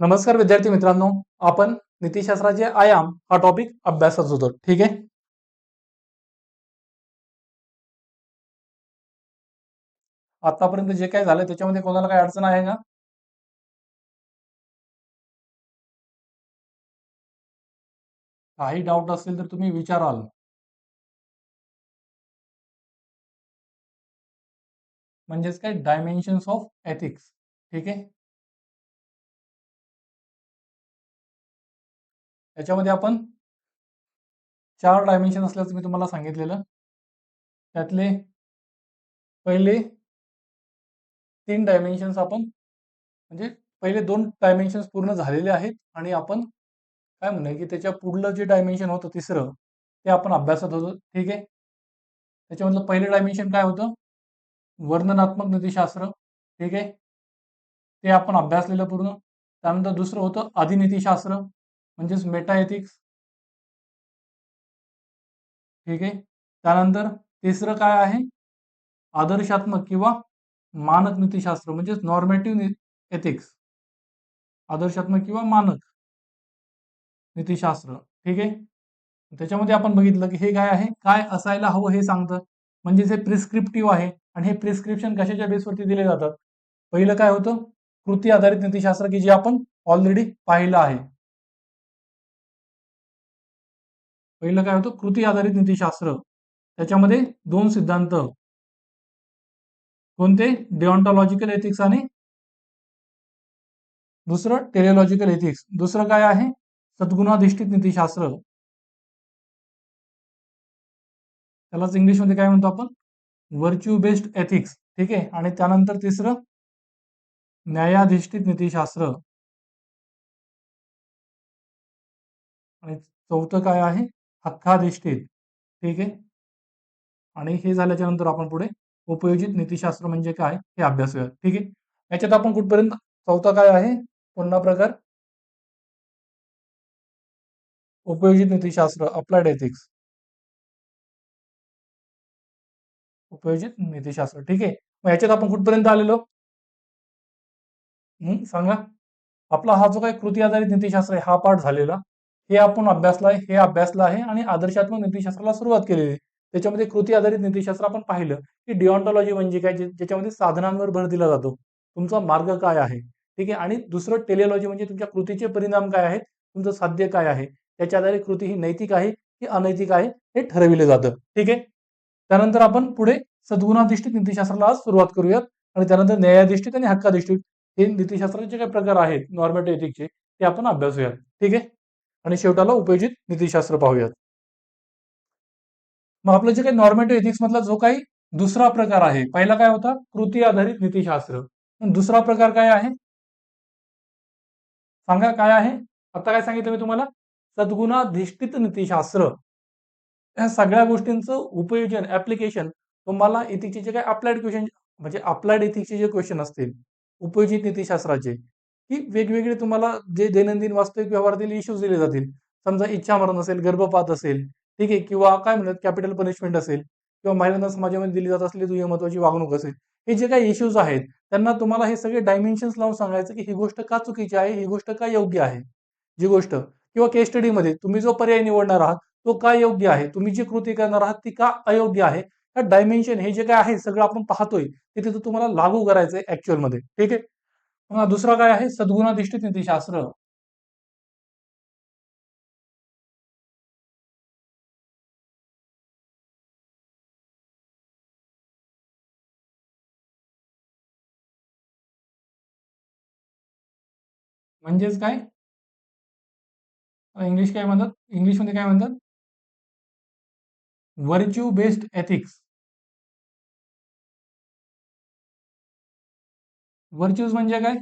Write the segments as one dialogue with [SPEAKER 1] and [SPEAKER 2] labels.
[SPEAKER 1] नमस्कार विद्यार्थी मित्रांनो, आपण नीतिशास्त्राचे आयाम हा टॉपिक अभ्यासत होतो. ठीक आहे. आतापर्यंत जे काय झालं त्याच्यामध्ये कोणाला काही अडचण आहे का? काही डाऊट असेल तर तुम्ही विचाराल. म्हणजेच काय डायमेन्शन्स ऑफ एथिक्स. ठीक आहे. त्याच्यामध्ये आपण 4 डायमेन्शन असल्याचं मी तुम्हाला सांगितलेलं. त्यातले पहिले 3 डायमेन्शन्स आपण म्हणजे पहिले 2 डायमेन्शन्स पूर्ण झालेले आहेत आणि आपण काय म्हणूया की त्याच्या पुढलं जे डायमेन्शन होतं तिसरं ते आपण अभ्यासत होतो. ठीक आहे. त्याच्यामधलं पहिलं डायमेन्शन काय होतं? वर्णनात्मक नीतिशास्त्र. ठीक आहे. ते आपण अभ्यासलेलं पूर्ण. त्यानंतर दुसरं होतं अधिनीतिशास्त्र म्हणजेच मेटा एथिक्स. ठीक आहे. त्यानंतर तिसरं काय आहे? आदर्शात्मक किंवा मानक नीतिशास्त्र म्हणजेच नॉर्मेटिव्ह एथिक्स. आदर्शात्मक किंवा मानक नीतिशास्त्र. ठीक आहे. त्याच्यामध्ये आपण बघितलं की हे काय आहे, काय असायला हवं हे सांगतं. म्हणजेच हे प्रिस्क्रिप्टिव्ह आहे आणि हे प्रिस्क्रिप्शन कशाच्या बेसवरती दिले जातात. पहिलं काय होतं? कृती आधारित नीतिशास्त्र की जे आपण ऑलरेडी पाहिलं आहे. पहिलं काय होतं? कृती आधारित नीतिशास्त्र. त्याच्यामध्ये 2 सिद्धांत. कोणते? डिओन्टॉलॉजिकल एथिक्स आणि दुसरं टेलिओलॉजिकल एथिक्स. दुसरं काय आहे? सद्गुणाधिष्ठित नीतिशास्त्र. त्यालाच इंग्लिशमध्ये काय म्हणतो आपण? Virtue based ethics. ठीक आहे. आणि त्यानंतर तिसरं न्यायाधिष्ठित नीतिशास्त्र. आणि चौथं काय आहे? हक्काधिष्ठित. ठीक आहे. आणि हे झाल्याच्या नंतर आपण पुढे उपयोजित नीतिशास्त्र म्हणजे काय हे अभ्यासूया. ठीक आहे. याच्यात आपण कुठपर्यंत? चौथा काय आहे? पुन्हा प्रकार उपयोजित नीतिशास्त्र, अप्लाइड एथिक्स. उपयोजित नीतिशास्त्र. ठीक आहे. मग याच्यात आपण कुठपर्यंत आलेलो? सांगा. आपला हा जो काही कृती आधारित नीतिशास्त्र आहे हा पाठ झालेला. हे आपण अभ्यासलाय, हे अभ्यासलं आहे आणि आदर्शात्मक नीतिशास्त्राला सुरुवात केलेली. त्याच्यामध्ये कृती आधारित नीतिशास्त्र आपण पाहिलं की डिओन्टॉलॉजी म्हणजे काय, ज्याच्यामध्ये साधनांवर भर दिला जातो. तुमचा मार्ग काय आहे. ठीक आहे. आणि दुसरं टेलिओलॉजी म्हणजे तुमच्या कृतीचे परिणाम काय आहेत, तुमचं साध्य काय आहे, त्याच्या आधारे कृती ही नैतिक आहे की अनैतिक आहे हे ठरविलं जातं. ठीक आहे. त्यानंतर आपण पुढे सद्गुणाधिष्ठित नीतिशास्त्राला आज सुरुवात करूयात आणि त्यानंतर न्यायाधिष्ठित आणि हक्काधिष्ठित हे नीतिशास्त्राचे काही प्रकार आहेत नॉर्मेटिव्ह एथिक्सचे ते आपण अभ्यासूयात. ठीक आहे. आणि शेवटाला उपयोजित नीतिशास्त्र पाहूयात. मग आपलं जे काही नॉर्मेटिव्ह एथिक्स मधला जो काही दुसरा प्रकार आहे, पहिला काय होता? कृती आधारित नीतिशास्त्र. दुसरा प्रकार काय आहे? सांगा काय आहे? आता काय सांगितलं मी तुम्हाला? सद्गुणाधिष्ठित नीतिशास्त्र. या सगळ्या गोष्टींचं उपयोजन, ऍप्लिकेशन तुम्हाला एथिक्सचे जे काही अप्लाइड क्वेश्चन म्हणजे अप्लाइड एथिक्सचे जे क्वेश्चन असतील उपयोजित नीतिशास्त्राचे, की वेगवेगळे तुम्हाला जे दैनंदिन वास्तविक व्यवहारातील इश्यूज दिले जातील. समजा इच्छामरण असेल, गर्भपात असेल, ठीक आहे, किंवा काय म्हणतात कॅपिटल पनिशमेंट असेल, किंवा महिलांना समाजामध्ये दिली जात असलेली दुय्यम महत्वाची वागणूक असेल. हे जे काही इश्यूज आहेत त्यांना तुम्हाला हे सगळे डायमेन्शन्स लावून सांगायचं की ही गोष्ट का चुकीची आहे, ही गोष्ट का योग्य आहे. जी गोष्ट किंवा केस स्टडीमध्ये तुम्ही जो पर्याय निवडणार आहात तो का योग्य आहे, तुम्ही जी कृती करणार आहात ती का अयोग्य आहे. हा डायमेन्शन हे जे काय आहे सगळं आपण पाहतोय ते तिथं तुम्हाला लागू करायचंय ऍक्च्युअल मध्ये. ठीक आहे. मग दुसरा काय आहे? सद्गुणाधिष्ठित नीतिशास्त्र. म्हणजेच काय? इंग्लिश काय म्हणतात? इंग्लिशमध्ये काय म्हणतात? Virtue based ethics. व्हर्च्यूज म्हणजे काय?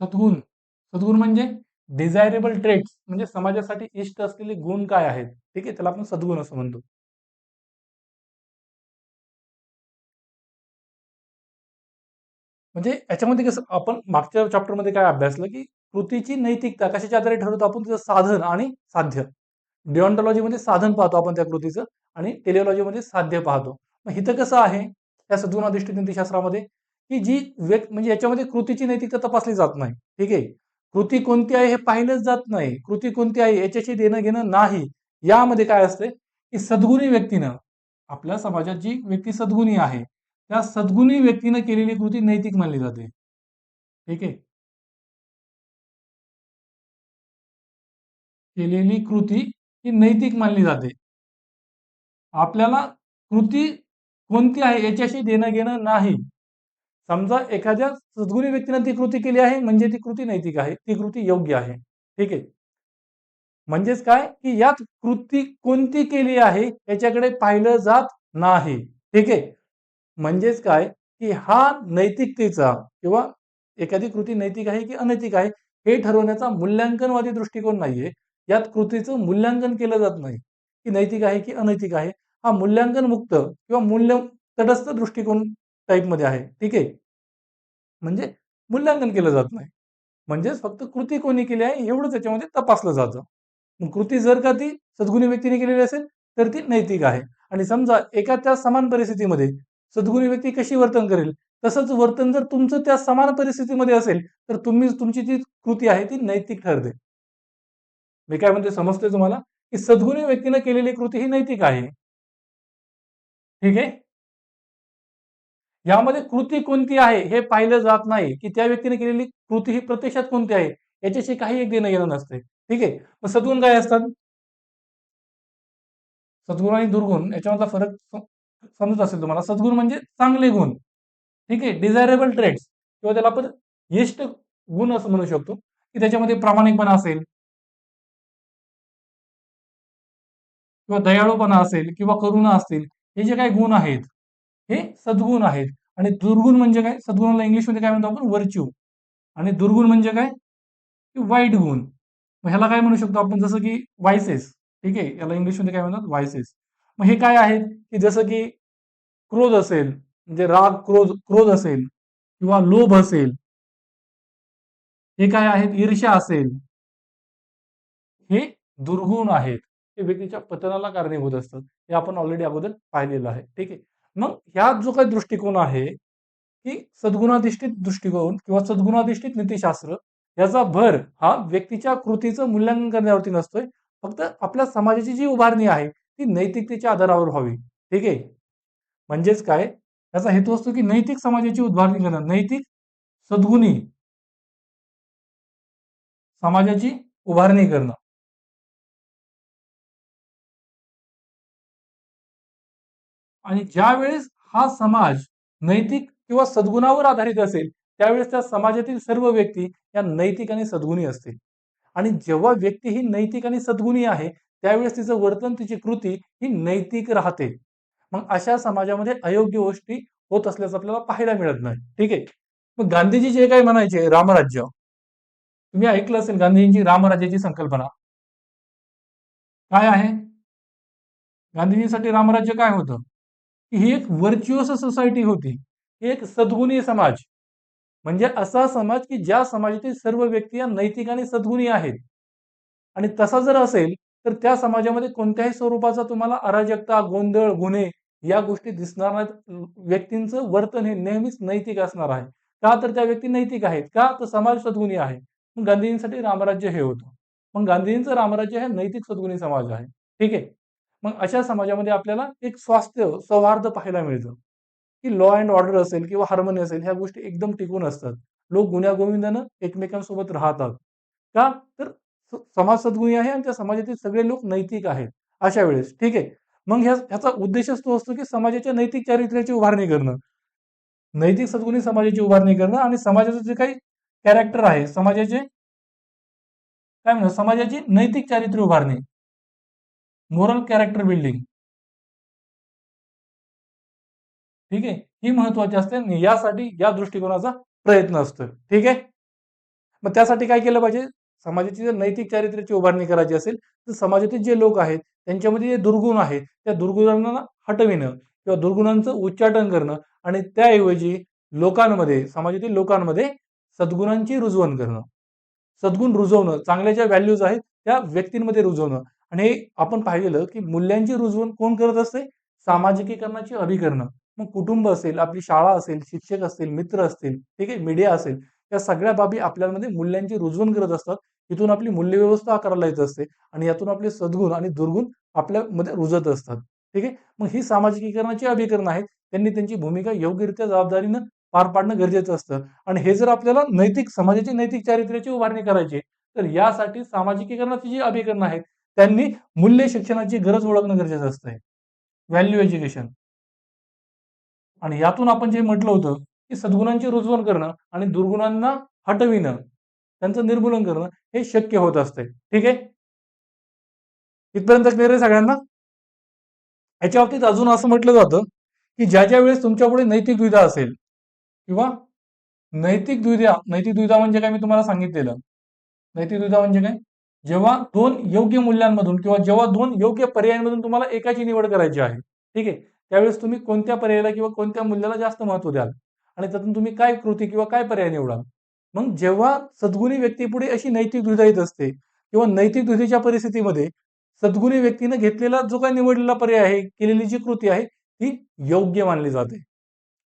[SPEAKER 1] सद्गुण. सद्गुण म्हणजे डिझायरेबल ट्रेट्स म्हणजे समाजासाठी इष्ट असलेले गुण काय आहेत. ठीक आहे. त्याला आपण सद्गुण असं म्हणतो. म्हणजे याच्यामध्ये कसं आपण मागच्या चॅप्टरमध्ये काय अभ्यासलं की कृतीची नैतिकता कशाच्या आधारे ठरवतो आपण, तिचं साधन आणि साध्य. डिओन्टॉलॉजीमध्ये साधन पाहतो आपण त्या कृतीचं आणि टेलिओलॉजीमध्ये साध्य पाहतो. मग इथं कसं आहे त्या सद्गुणाधिष्ठित नीतिशास्त्रामध्ये की जी म्हणजे याच्यामध्ये कृतीची नैतिकता तपासली जात नाही. ठीक आहे. कृती कोणती आहे हे पाहिलंच जात नाही. कृती कोणती आहे याच्याशी देणं घेणं नाही. यामध्ये काय असते की सद्गुणी व्यक्तीनं आपल्या समाजात जी व्यक्ती सद्गुणी आहे, त्या सद्गुणी व्यक्तीनं केलेली कृती नैतिक मानली जाते. ठीक आहे. केलेली कृती ही नैतिक मानली जाते. आपल्याला कृती कोणती आहे याच्याशी देणं घेणं नाही. समजा एखाद्या सद्गुणी व्यक्तीने ती कृती केली आहे म्हणजे ती कृती नैतिक आहे. ती कृती योग्य आहे. ठीक आहे. म्हणजेच काय की यात कृती कोणती केली आहे याच्याकडे पाहिलं जात नाही. ठीक आहे. म्हणजेच काय की हा नैतिकतेचा किंवा एखादी कृती नैतिक आहे की अनैतिक आहे हे ठरवण्याचा मूल्यांकनवादी दृष्टिकोन नाहीये. यात कृतीचं मूल्यांकन केलं जात नाही की नैतिक आहे की अनैतिक आहे. हा मूल्यांकन मुक्त किंवा मूल्य तटस्थ दृष्टिकोन टाईपमध्ये आहे. ठीक आहे. म्हणजे मूल्यांकन केलं जात नाही. म्हणजेच फक्त कृती कोणी केली आहे एवढंच याच्यामध्ये तपासलं जातं. मग कृती जर का ती सद्गुणी व्यक्तीने केलेली असेल तर ती नैतिक आहे. आणि समजा एका त्या समान परिस्थितीमध्ये सद्गुणी व्यक्ती कशी वर्तन करेल तसंच वर्तन जर तुमचं त्या समान परिस्थितीमध्ये असेल तर तुमची जी कृती आहे ती नैतिक ठरते. मी काय म्हणते समजतंय तुम्हाला की सद्गुणी व्यक्तीने केलेली कृती ही नैतिक आहे. ठीक आहे. यामध्ये कृती कोणती आहे हे पाहिलं जात नाही की त्या व्यक्तीने केलेली कृती ही प्रत्यक्षात कोणती आहे याच्याशी काही एक देणं घेणं नसते. ठीक आहे. मग सद्गुण काय असतात? सद्गुण आणि दुर्गुण याच्यामधला फरक समजत असेल तुम्हाला. सद्गुण म्हणजे चांगले गुण. ठीक आहे. डिझायरेबल ट्रेट्स किंवा त्याला आपण इष्ट गुण असं म्हणू शकतो की त्याच्यामध्ये प्रामाणिकपणा असेल किंवा दयाळूपणा असेल किंवा करुणा असतील. हे जे काही गुण आहेत हे सद्गुण आहेत. आणि दुर्गुण म्हणजे काय? सद्गुणाला इंग्लिशमध्ये काय म्हणतो आपण? व्हर्च्यू. आणि दुर्गुण म्हणजे काय? की वाईट गुण. मग ह्याला काय म्हणू शकतो आपण? जसं की व्हायसेस. ठीक आहे. याला इंग्लिशमध्ये काय म्हणतात? व्हायसेस. मग हे काय आहेत की जसं की क्रोध असेल म्हणजे राग, क्रोध असेल किंवा लोभ असेल. हे काय आहेत? ईर्ष्या असेल. हे दुर्गुण आहेत. हे व्यक्तीच्या पतनाला कारणीभूत असतात. हे आपण ऑलरेडी अगोदर पाहिलेलं आहे. ठीक आहे. मग ह्यात जो काही दृष्टिकोन आहे की सद्गुणाधिष्ठित दृष्टिकोन किंवा सद्गुणाधिष्ठित नीतिशास्त्र याचा भर हा व्यक्तीच्या कृतीचं मूल्यांकन करण्यावरती नसतोय. फक्त आपल्या समाजाची जी उभारणी आहे ती नैतिकतेच्या आधारावर व्हावी. ठीक आहे. म्हणजेच काय? याचा हेतू असतो की नैतिक समाजाची उभारणी करणं, नैतिक सद्गुणी समाजाची उभारणी करणं. आणि ज्यावेळेस हा समाज नैतिक किंवा सद्गुणावर आधारित असेल, त्यावेळेस त्या समाजातील सर्व व्यक्ती या नैतिक आणि सद्गुणी असतील. आणि जेव्हा व्यक्ती ही नैतिक आणि सद्गुणी आहे, त्यावेळेस तिचं वर्तन, तिची कृती ही नैतिक राहते. मग अशा समाजामध्ये अयोग्य गोष्टी होत असल्याचं आपल्याला पाहायला मिळत नाही. ठीक आहे. मग गांधीजी जे काही म्हणायचे रामराज्य, तुम्ही ऐकलं असेल गांधीजींची रामराज्याची संकल्पना. काय आहे? गांधीजींसाठी रामराज्य काय होतं? की ही एक व्हर्च्युअस सोसायटी होती. ही एक सद्गुणी समाज. म्हणजे असा समाज की ज्या समाजातील सर्व व्यक्ती या नैतिक आणि सद्गुणी आहेत. आणि तसा जर असेल, तर त्या समाजामध्ये कोणत्याही स्वरूपाचा तुम्हाला अराजकता, गोंधळ, गुन्हे या गोष्टी दिसणार नाहीत. व्यक्तींचं वर्तन हे नेहमीच नैतिक असणार आहे. का? तर त्या व्यक्ती नैतिक आहेत. का? तर समाज सद्गुणी आहे. मग गांधीजींसाठी रामराज्य हे होतं. मग गांधीजींचं रामराज्य हे नैतिक सद्गुणी समाज आहे. ठीक आहे. मग अशा समाजामध्ये आपल्याला एक स्वास्थ्य, सौहार्द पाहायला मिळतं. की लॉ अँड ऑर्डर असेल किंवा हार्मनी असेल ह्या गोष्टी एकदम टिकून असतात. लोक गुण्यागोविंदानं एकमेकांसोबत राहतात. का? तर समाज सद्गुणी आहे आणि त्या समाजातील सगळे लोक नैतिक आहेत. अशा वेळेस ठीक आहे. मग ह्याचा उद्देशच तो असतो की समाजाच्या नैतिक चारित्र्याची उभारणी करणं. नैतिक सद्गुणी समाजाची उभारणी करणं आणि समाजाचं जे काही कॅरेक्टर आहे, समाजाचे काय म्हणतात समाजाची नैतिक चारित्र्य उभारणी, मोरल कॅरेक्टर बिल्डिंग. ठीक आहे. ही महत्वाची असते आणि यासाठी या दृष्टिकोनाचा प्रयत्न असतो. ठीक आहे. मग त्यासाठी काय केलं पाहिजे? समाजाची जर नैतिक चारित्र्याची उभारणी करायची असेल, तर समाजातील जे लोक आहेत, त्यांच्यामध्ये जे दुर्गुण आहेत, त्या दुर्गुणांना हटविणं किंवा दुर्गुणांचं उच्चाटन करणं आणि त्याऐवजी लोकांमध्ये, समाजातील लोकांमध्ये सद्गुणांची रुजवण करणं. सद्गुण रुजवणं, चांगल्या ज्या व्हॅल्यूज आहेत, त्या व्यक्तींमध्ये रुजवणं आणि हे आपण पाहिलेलं, की मूल्यांची रुजवण कोण करत असते? सामाजिकीकरणाची अभिकरणं. मग कुटुंब असेल, आपली शाळा असेल, शिक्षक असतील, मित्र असतील, ठीक आहे, मीडिया असेल, या सगळ्या बाबी आपल्यामध्ये मूल्यांची रुजवण करत असतात. इथून आपली मूल्यव्यवस्था करायला येत असते आणि यातून आपले सद्गुण आणि दुर्गुण आपल्यामध्ये रुजत असतात. ठीक आहे. मग ही सामाजिकीकरणाची अभिकरण आहेत. त्यांनी त्यांची भूमिका योग्यरित्या जबाबदारीनं पार पाडणं गरजेचं असतं आणि हे जर आपल्याला नैतिक समाजाची नैतिक चारित्र्याची उभारणी करायची तर यासाठी सामाजिकीकरणाची जी अभिकरणं आहेत त्यांनी मूल्य शिक्षणाची गरज ओळखणं गरजेचं असतंय. Value education. आणि यातून आपण जे म्हटलं होतं की सद्गुणांची रुजवण करणं आणि दुर्गुणांना हटविणं, त्यांचं निर्मूलन करणं हे शक्य होत असते. ठीक आहे. इथपर्यंत क्लिअर आहे सगळ्यांना? याच्या बाबतीत अजून असं म्हटलं जातं की ज्या ज्या वेळेस तुमच्यापुढे नैतिक दुविधा असेल किंवा नैतिक दुविधा म्हणजे काय मी तुम्हाला सांगितलेलं. नैतिक दुविधा म्हणजे काय? जेव्हा दोन योग्य मूल्यांमधून किंवा जेव्हा दोन योग्य पर्यायांमधून तुम्हाला एकाची निवड करायची आहे. ठीक आहे. त्यावेळेस तुम्ही कोणत्या पर्यायाला किंवा कोणत्या मूल्याला जास्त महत्त्व द्याल आणि त्यातून तुम्ही काय कृती किंवा काय पर्याय निवडाल? मग जेव्हा सद्गुणी व्यक्तीपुढे अशी नैतिक दुविधा येत असते किंवा नैतिक दुविधेच्या परिस्थितीमध्ये सद्गुणी व्यक्तीने घेतलेला जो काही निवडलेला पर्याय आहे, केलेली जी कृती आहे, ती योग्य मानली जाते.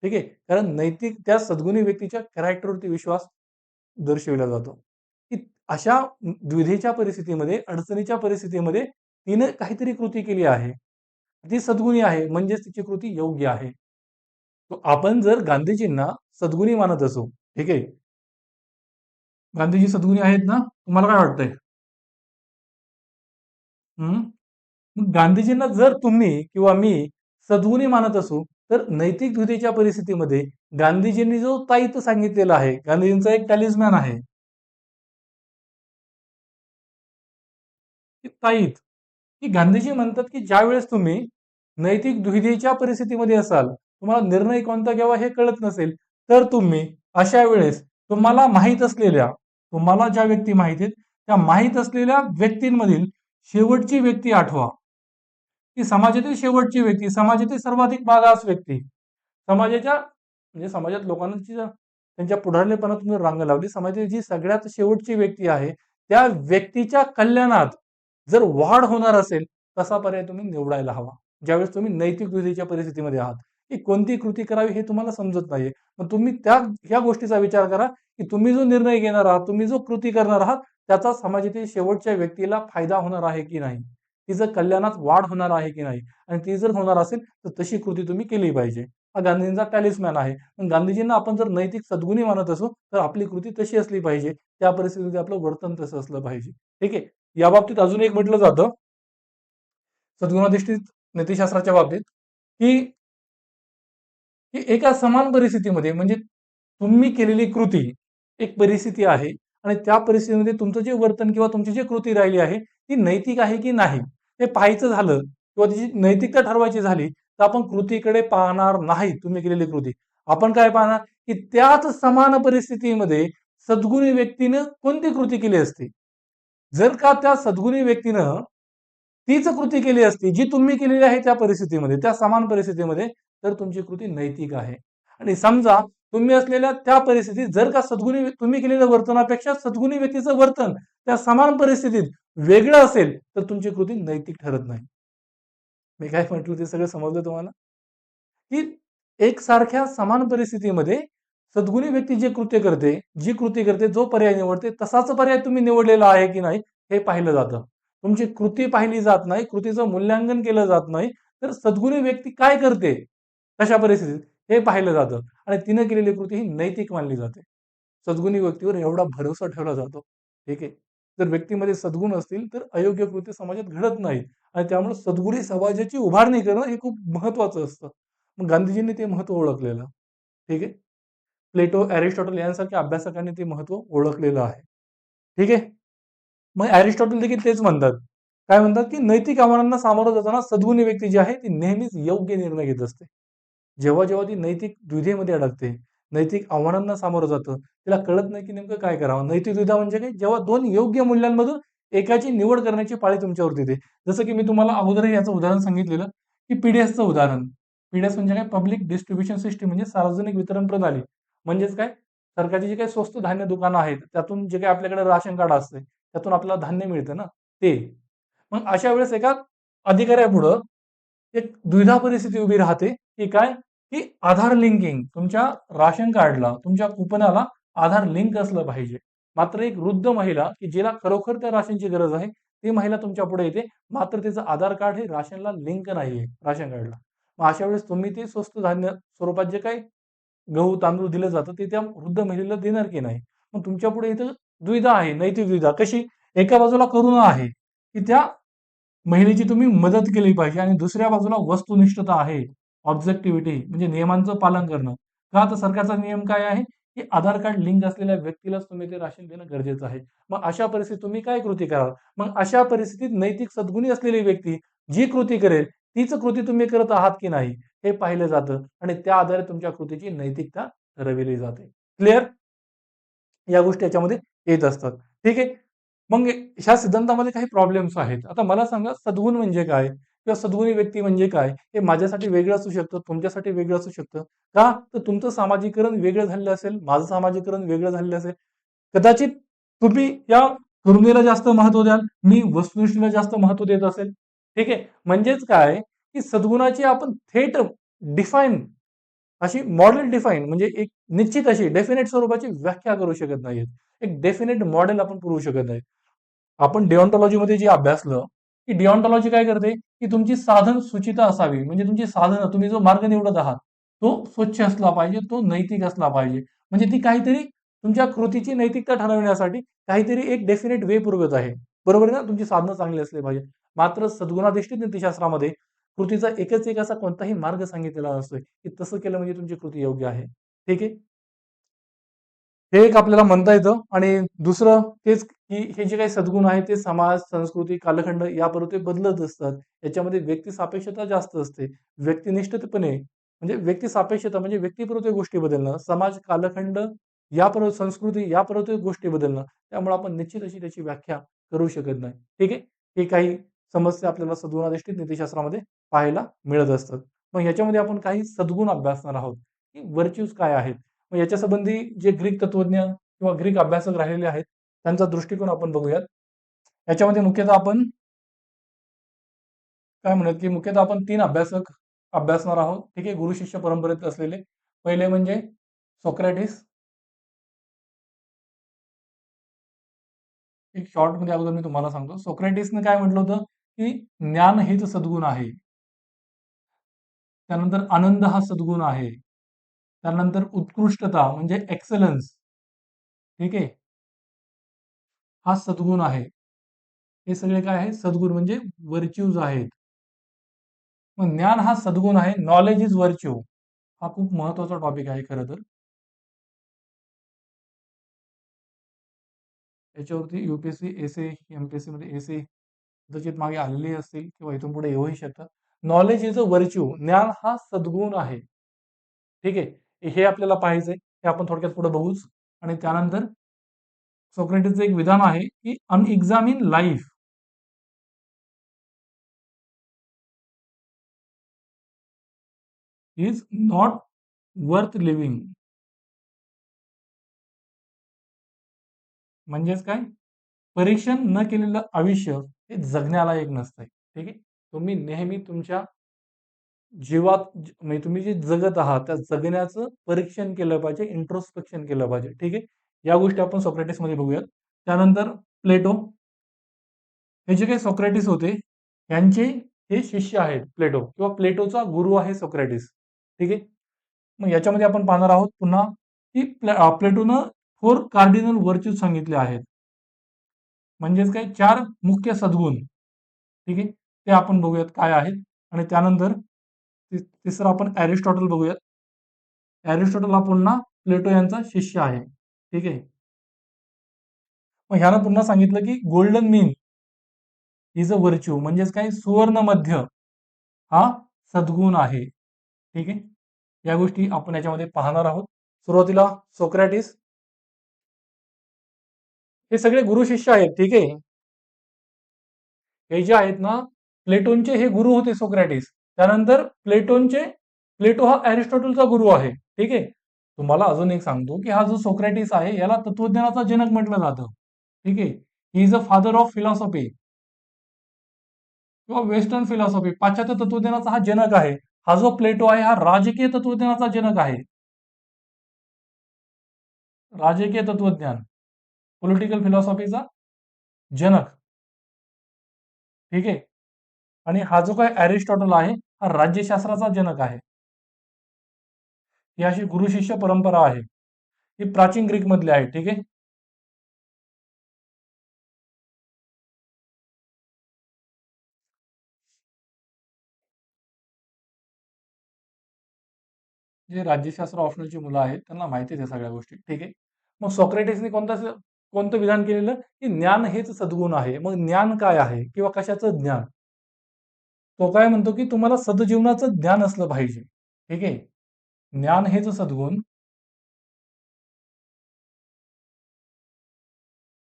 [SPEAKER 1] ठीक आहे. कारण नैतिक त्या सद्गुणी व्यक्तीच्या कॅरेक्टरवरती विश्वास दर्शविला जातो, की अशा द्विधेच्या परिस्थितीमध्ये, अडचणीच्या परिस्थितीमध्ये तिने काहीतरी कृती केली आहे. ती सद्गुणी आहे, म्हणजेच तिची कृती योग्य आहे. आपण जर गांधीजींना सद्गुणी मानत असू, ठीक आहे. गांधीजी सद्गुणी आहेत ना? तुम्हाला काय वाटतंय? हं. मग गांधीजींना जर तुम्ही किंवा मी सद्गुणी मानत असू, तर नैतिक दुविधेच्या परिस्थितीमध्ये गांधीजींनी जो ताईत सांगितलेला आहे, गांधीजींचा एक टॅलिस्मॅन आहे, की ताईत. की गांधीजी म्हणतात, की ज्यावेळेस तुम्ही नैतिक दुविधेच्या परिस्थितीमध्ये असाल, तुम्हाला निर्णय कोणता घ्यावा हे कळत नसेल, तर तुम्ही अशा वेळेस तुम्हाला ज्या व्यक्ती माहित आहेत, त्या माहीत असलेल्या व्यक्तींमधील शेवटची व्यक्ती आठवा. की समाजातील शेवटची व्यक्ती, समाजातील सर्वाधिक मागास व्यक्ती, समाजाच्या म्हणजे समाजात लोकांना त्यांच्या पुढारलेपणातून रांग लावली, समाजातील जी सगळ्यात शेवटची व्यक्ती आहे, त्या व्यक्तीच्या कल्याणात जर वाढ होणार असेल, तसा पर्याय तुम्ही निवडायला हवा. ज्यावेळेस तुम्ही नैतिक दुविधेच्या परिस्थितीमध्ये आहात, की कोणती कृती करावी हे तुम्हाला समजत नाहीये. मग तुम्ही ह्या गोष्टीचा विचार करा, की तुम्ही जो निर्णय घेणार आहात, तुम्ही जो कृती करणार आहात, त्याचा समाजातील शेवटच्या व्यक्तीला फायदा होणार आहे की नाही? तिचं कल्याणात वाढ होणार आहे की नाही आणि ती जर होणार असेल तर तशी कृती तुम्ही केली पाहिजे. हा गांधींचा टॅलिस्मॅन आहे. पण गांधीजींना आपण जर नैतिक सद्गुणी मानत असू तर आपली कृती तशी असली पाहिजे. त्या परिस्थितीमध्ये आपलं वर्तन तसं असलं पाहिजे. ठीक आहे. या बाबतीत अजून एक म्हटलं जातं सद्गुणाधिष्ठित नीतिशास्त्राच्या बाबतीत, की की एका समान परिस्थितीमध्ये म्हणजे तुम्ही केलेली कृती एक परिस्थिती आहे आणि त्या परिस्थितीमध्ये तुमचं जे वर्तन किंवा तुमची जी कृती राहिली आहे ती नैतिक आहे की नाही हे पाहायचं झालं किंवा त्याची नैतिकता ठरवायची झाली तर आपण कृतीकडे पाहणार नाही. तुम्ही केलेली कृती आपण काय पाहणार की त्याच समान परिस्थितीमध्ये सद्गुणी व्यक्तीनं कोणती कृती केली असती. जर का त्या सद्गुणी व्यक्तीनं तीच कृती केली असती जी तुम्ही केलेली आहे त्या परिस्थितीमध्ये, त्या समान परिस्थितीमध्ये, तर तुमची कृती नैतिक आहे. आणि समजा तुम्ही असलेल्या त्या परिस्थितीत जर का सद्गुणी तुम्ही केलेल्या वर्तनापेक्षा सद्गुणी व्यक्तीचं वर्तन त्या समान परिस्थितीत वेगळं असेल तर तुमची कृती नैतिक ठरत नाही. मी काय म्हटलं ते सगळं समजलं तुम्हाला? की एकसारख्या समान परिस्थितीमध्ये सद्गुणी व्यक्ती जे कृत्य करते, जी कृती करते, जो पर्याय निवडते, तसाच पर्याय तुम्ही निवडलेला आहे की नाही हे पाहिलं जातं. तुमची कृती पाहिली जात नाही, कृतीचं मूल्यांकन केलं जात नाही, तर सद्गुणी व्यक्ती काय करते, कशा परिस्थितीत हे पाहिलं जातं आणि तिने केलेली कृती ही नैतिक मानली जाते. सद्गुणी व्यक्तीवर एवढा भरोसा ठेवला जातो. ठीक आहे. जर व्यक्तीमध्ये सद्गुण असतील तर अयोग्य कृती समाजात घडत नाहीत आणि त्यामुळे सद्गुणी समाजाची उभारणी करणं हे खूप महत्वाचं असतं. मग गांधीजींनी ते महत्व ओळखलेलं. ठीक आहे. प्लेटो, अरिस्टॉटल यांसारख्या अभ्यासकांनी ते महत्व ओळखलेलं आहे. ठीक आहे. मग अरिस्टॉटल देखील तेच म्हणतात. काय म्हणतात, की नैतिक आव्हानांना सामोरं जाताना सद्गुणी व्यक्ती जी आहे ती नेहमीच योग्य निर्णय घेत असते. जेव्हा ती नैतिक द्विधेमध्ये अडकते, नैतिक आव्हानांना सामोरं जातं, तिला कळत नाही की नेमकं काय करावं. नैतिक द्विधा म्हणजे काय? जेव्हा 2 योग्य मूल्यांमधून एकाची निवड करण्याची पाळी तुमच्यावरती येते. जसं की मी तुम्हाला अगोदरही याचं उदाहरण सांगितलेलं, की पी-डी-एसचं उदाहरण. पी-डी-एस म्हणजे काय? पब्लिक डिस्ट्रिब्युशन सिस्टम म्हणजे सार्वजनिक वितरण प्रणाली. म्हणजेच काय? सरकारची जी काही स्वस्त धान्य दुकानं आहेत, त्यातून जे काही आपल्याकडे राशन कार्ड असते, त्यातून आपल्याला धान्य मिळतं ना, ते. मग अशा वेळेस एका अधिकाऱ्यापुढं एक द्विधा परिस्थिती उभी राहते, की काय? की आधार लिंकिंग, तुमच्या राशन कार्डला, तुमच्या कुपनाला आधार लिंक असलं पाहिजे. मात्र एक वृद्ध महिला की जिला खरोखर त्या राशनची गरज आहे, ती महिला तुमच्या पुढे येते, मात्र तिचं आधार कार्ड हे राशनला लिंक नाहीये, राशन कार्डला. मग अशा वेळेस तुम्ही ते स्वस्त धान्य स्वरूपात जे काही गहू तांदूळ दिलं जातं ते त्या वृद्ध महिलेला देणार की नाही? मग तुमच्या पुढे इथं दुविधा आहे, नैतिक दुविधा. कशी? एका बाजूला करुणा आहे की त्या महिलेची तुम्ही मदत केली पाहिजे आणि दुसऱ्या बाजूला वस्तुनिष्ठता आहे, ऑब्जेक्टिव्हिटी म्हणजे नियमांचं पालन करणं. का? तर सरकारचा नियम काय आहे की आधार कार्ड लिंक असलेल्या व्यक्तीलाच तुम्ही ते राशन देणं गरजेचं आहे. मग अशा परिस्थितीत तुम्ही काय कृती कराल? मग अशा परिस्थितीत नैतिक सद्गुणी असलेली व्यक्ती जी कृती करेल तीच कृती तुम्ही करत आहात की नाही हे पाहिलं जातं आणि त्या आधारे तुमच्या कृतीची नैतिकता ठरविली जाते. क्लिअर? या गोष्टी याच्यामध्ये येत असतात. ठीक आहे. मग ह्या सिद्धांतामध्ये काही प्रॉब्लेम्स आहेत. आता मला सांगा सद्गुण म्हणजे काय? किंवा सद्गुणी व्यक्ती म्हणजे काय? हे माझ्यासाठी वेगळं असू शकतं, तुमच्यासाठी वेगळं असू शकतं. का? तर तुमचं सामाजिकरण वेगळं झालेलं असेल, माझं सामाजिकरण वेगळं झालेलं असेल. कदाचित तुम्ही या करुणेला जास्त महत्त्व द्याल, मी वस्तुनिष्ठेला जास्त महत्त्व देत असेल. ठीक आहे. म्हणजेच काय, की सद्गुणाची आपण थेट डिफाईन अशी मॉडेल डिफाईन म्हणजे एक निश्चित अशी डेफिनेट स्वरूपाची व्याख्या करू शकत नाहीत. एक डेफिनेट मॉडेल आपण पुरवू शकत नाही. आपण डिओन्टॉलॉजीमध्ये जे अभ्यासलं, की डिओन्टॉलॉजी काय करते, की तुमची साधन सुचिता असावी. म्हणजे तुमची साधनं, तुम्ही जो मार्ग निवडत आहात, तो स्वच्छ असला पाहिजे, तो नैतिक असला पाहिजे. म्हणजे ती काहीतरी तुमच्या कृतीची नैतिकता ठरवण्यासाठी काहीतरी एक डेफिनेट वे पुरवत आहे. बरोबर आहे ना? तुमची साधनं चांगली असली पाहिजे. मात्र सद्गुणाधिष्ठित नीतिशास्त्रामध्ये कृतीचा एकच एक असा कोणताही मार्ग सांगितलेला नसतोय, की तसं केलं म्हणजे तुमची कृती योग्य आहे. ठीक आहे? हे एक आपल्याला म्हणता येतं आणि दुसरं तेच की हे जे काही सद्गुण आहेत ते समाज, संस्कृती, कालखंड याबरोबर ते बदलत असतात. याच्यामध्ये व्यक्तिसापेक्षता जास्त असते. व्यक्तिनिष्ठपणे म्हणजे व्यक्तिसापेक्षता म्हणजे व्यक्तीपुरते गोष्टी बदलणं, समाज, कालखंड याबरोबर संस्कृती याबरोबर गोष्टी बदलणं. त्यामुळे आपण निश्चित अशी त्याची व्याख्या करू शकत नाही. ठीक आहे? हे काही समस्या आपल्याला सद्गुणाधिष्ठित नीतिशास्त्रामध्ये पाहायला मिळत असतात. मग ह्याच्यामध्ये आपण काही सद्गुण अभ्यासणार आहोत, की व्हर्च्यूज काय आहेत? मग याच्या संबंधी जे ग्रीक तत्वज्ञ किंवा ग्रीक अभ्यासक राहिलेले आहेत, त्यांचा दृष्टिकोन आपण बघूयात. याच्यामध्ये मुख्यतः आपण काय म्हणूयात, की मुख्यतः आपण 3 अभ्यासक अभ्यासणार आहोत. ठीक आहे. गुरु-शिष्य परंपरेत असलेले. पहिले म्हणजे सोक्रेटिस. एक शॉर्टमध्ये अगोदर मी तुम्हाला सांगतो. सोक्रेटिसने काय म्हटलं होतं, की ज्ञान हेच सद्गुण आहे. त्यानंतर आनंद हा सद्गुण आहे. त्यानंतर उत्कृष्टता म्हणजे एक्सलन्स. ठीक आहे. हा सद्गुण आहे. हे सगळे काय आहे? सद्गुण म्हणजे व्हर्च्यूज आहेत. मग ज्ञान हा सद्गुण आहे. Knowledge is virtue. हा खूप महत्वाचा टॉपिक आहे खरं तर. याच्यावरती युपीएससी, एसए, एमपीएससी मध्ये एसए कदाचित मागे आलेले असतील किंवा इथून पुढे येऊही शकतात. Knowledge is a virtue. ज्ञान हा सद्गुण आहे. ठीक आहे. हे आपल्याला पाहायचंय. हे आपण थोडक्यात पुढे बघूच. आणि त्यानंतर सोक्रेटिसचं एक विधान आहे, की unexamined life is not worth living. म्हणजेच काय? परीक्षण न केलेलं आयुष्य हे जगण्यालायक नसतंय. ठीक आहे. तुम्ही नेहमी तुमच्या जीवात म्हणजे तुम्ही जे जगत आहात त्या जगण्याचं परीक्षण केलं पाहिजे, इंट्रोस्पेक्शन केलं पाहिजे. ठीक आहे. या गोष्टी आपण सोक्रेटिसमध्ये बघूयात. त्यानंतर प्लेटो. हे जे काही सोक्रेटिस होते यांचे हे शिष्य आहेत प्लेटो किंवा प्लेटोचा गुरु आहे सोक्रेटिस. ठीक आहे. मग याच्यामध्ये आपण पाहणार आहोत पुन्हा की प्लेटोनं 4 कार्डिनल व्हर्च्यूज सांगितले आहेत. म्हणजेच काय 4 मुख्य सद्गुण. ठीक आहे. ते आपण बघूयात काय आहेत आणि त्यानंतर तिसरं आपण एरिस्टॉटल बघूयात. एरिस्टॉटल हा पुन्हा प्लेटो यांचा शिष्य आहे. ठीक आहे. मग ह्यानं पुन्हा सांगितलं की golden mean is a virtue म्हणजेच काय सुवर्ण मध्य हा सद्गुण आहे. ठीक आहे. या गोष्टी आपण याच्यामध्ये पाहणार आहोत. सुरुवातीला सोक्रेटिस हे सगळे गुरु शिष्य आहेत. ठीक आहे. हे जे आहेत ना प्लेटोनचे हे गुरु होते सोक्रेटिस. त्यानंतर प्लेटो हा एरिस्टॉटलचा गुरु आहे. ठीक आहे. तुम्हाला अजून एक सांगतो की हा जो सोक्रेटिस आहे याला तत्वज्ञानाचा जनक म्हटलं जातं. ठीक आहे. He is a father of philosophy किंवा वेस्टर्न फिलॉसॉफी पाश्चात्य तत्वज्ञानाचा हा जनक आहे. हा जो प्लेटो आहे हा राजकीय तत्वज्ञानाचा जनक आहे. राजकीय तत्वज्ञान, पॉलिटिकल फिलॉसॉफीचा जनक. ठीक आहे. आणि हा जो काही अरिस्टॉटल आहे हा राज्यशास्त्राचा जनक आहे. ही अशी गुरु शिष्य परंपरा आहे. ही प्राचीन ग्रीक मधली आहे. ठीक आहे. जे राज्यशास्त्र ऑप्शनलची मुलं आहेत त्यांना माहितीच आहे सगळ्या गोष्टी. ठीक आहे. मग सॉक्रेटिसने कोणतं विधान केलेलं की ज्ञान हेच सद्गुण आहे. मग ज्ञान काय आहे किंवा कशाचं ज्ञान? तो काय म्हणतो की तुम्हाला सदजीवनाचं ज्ञान असलं पाहिजे. ठीक आहे. ज्ञान हेच सद्गुण.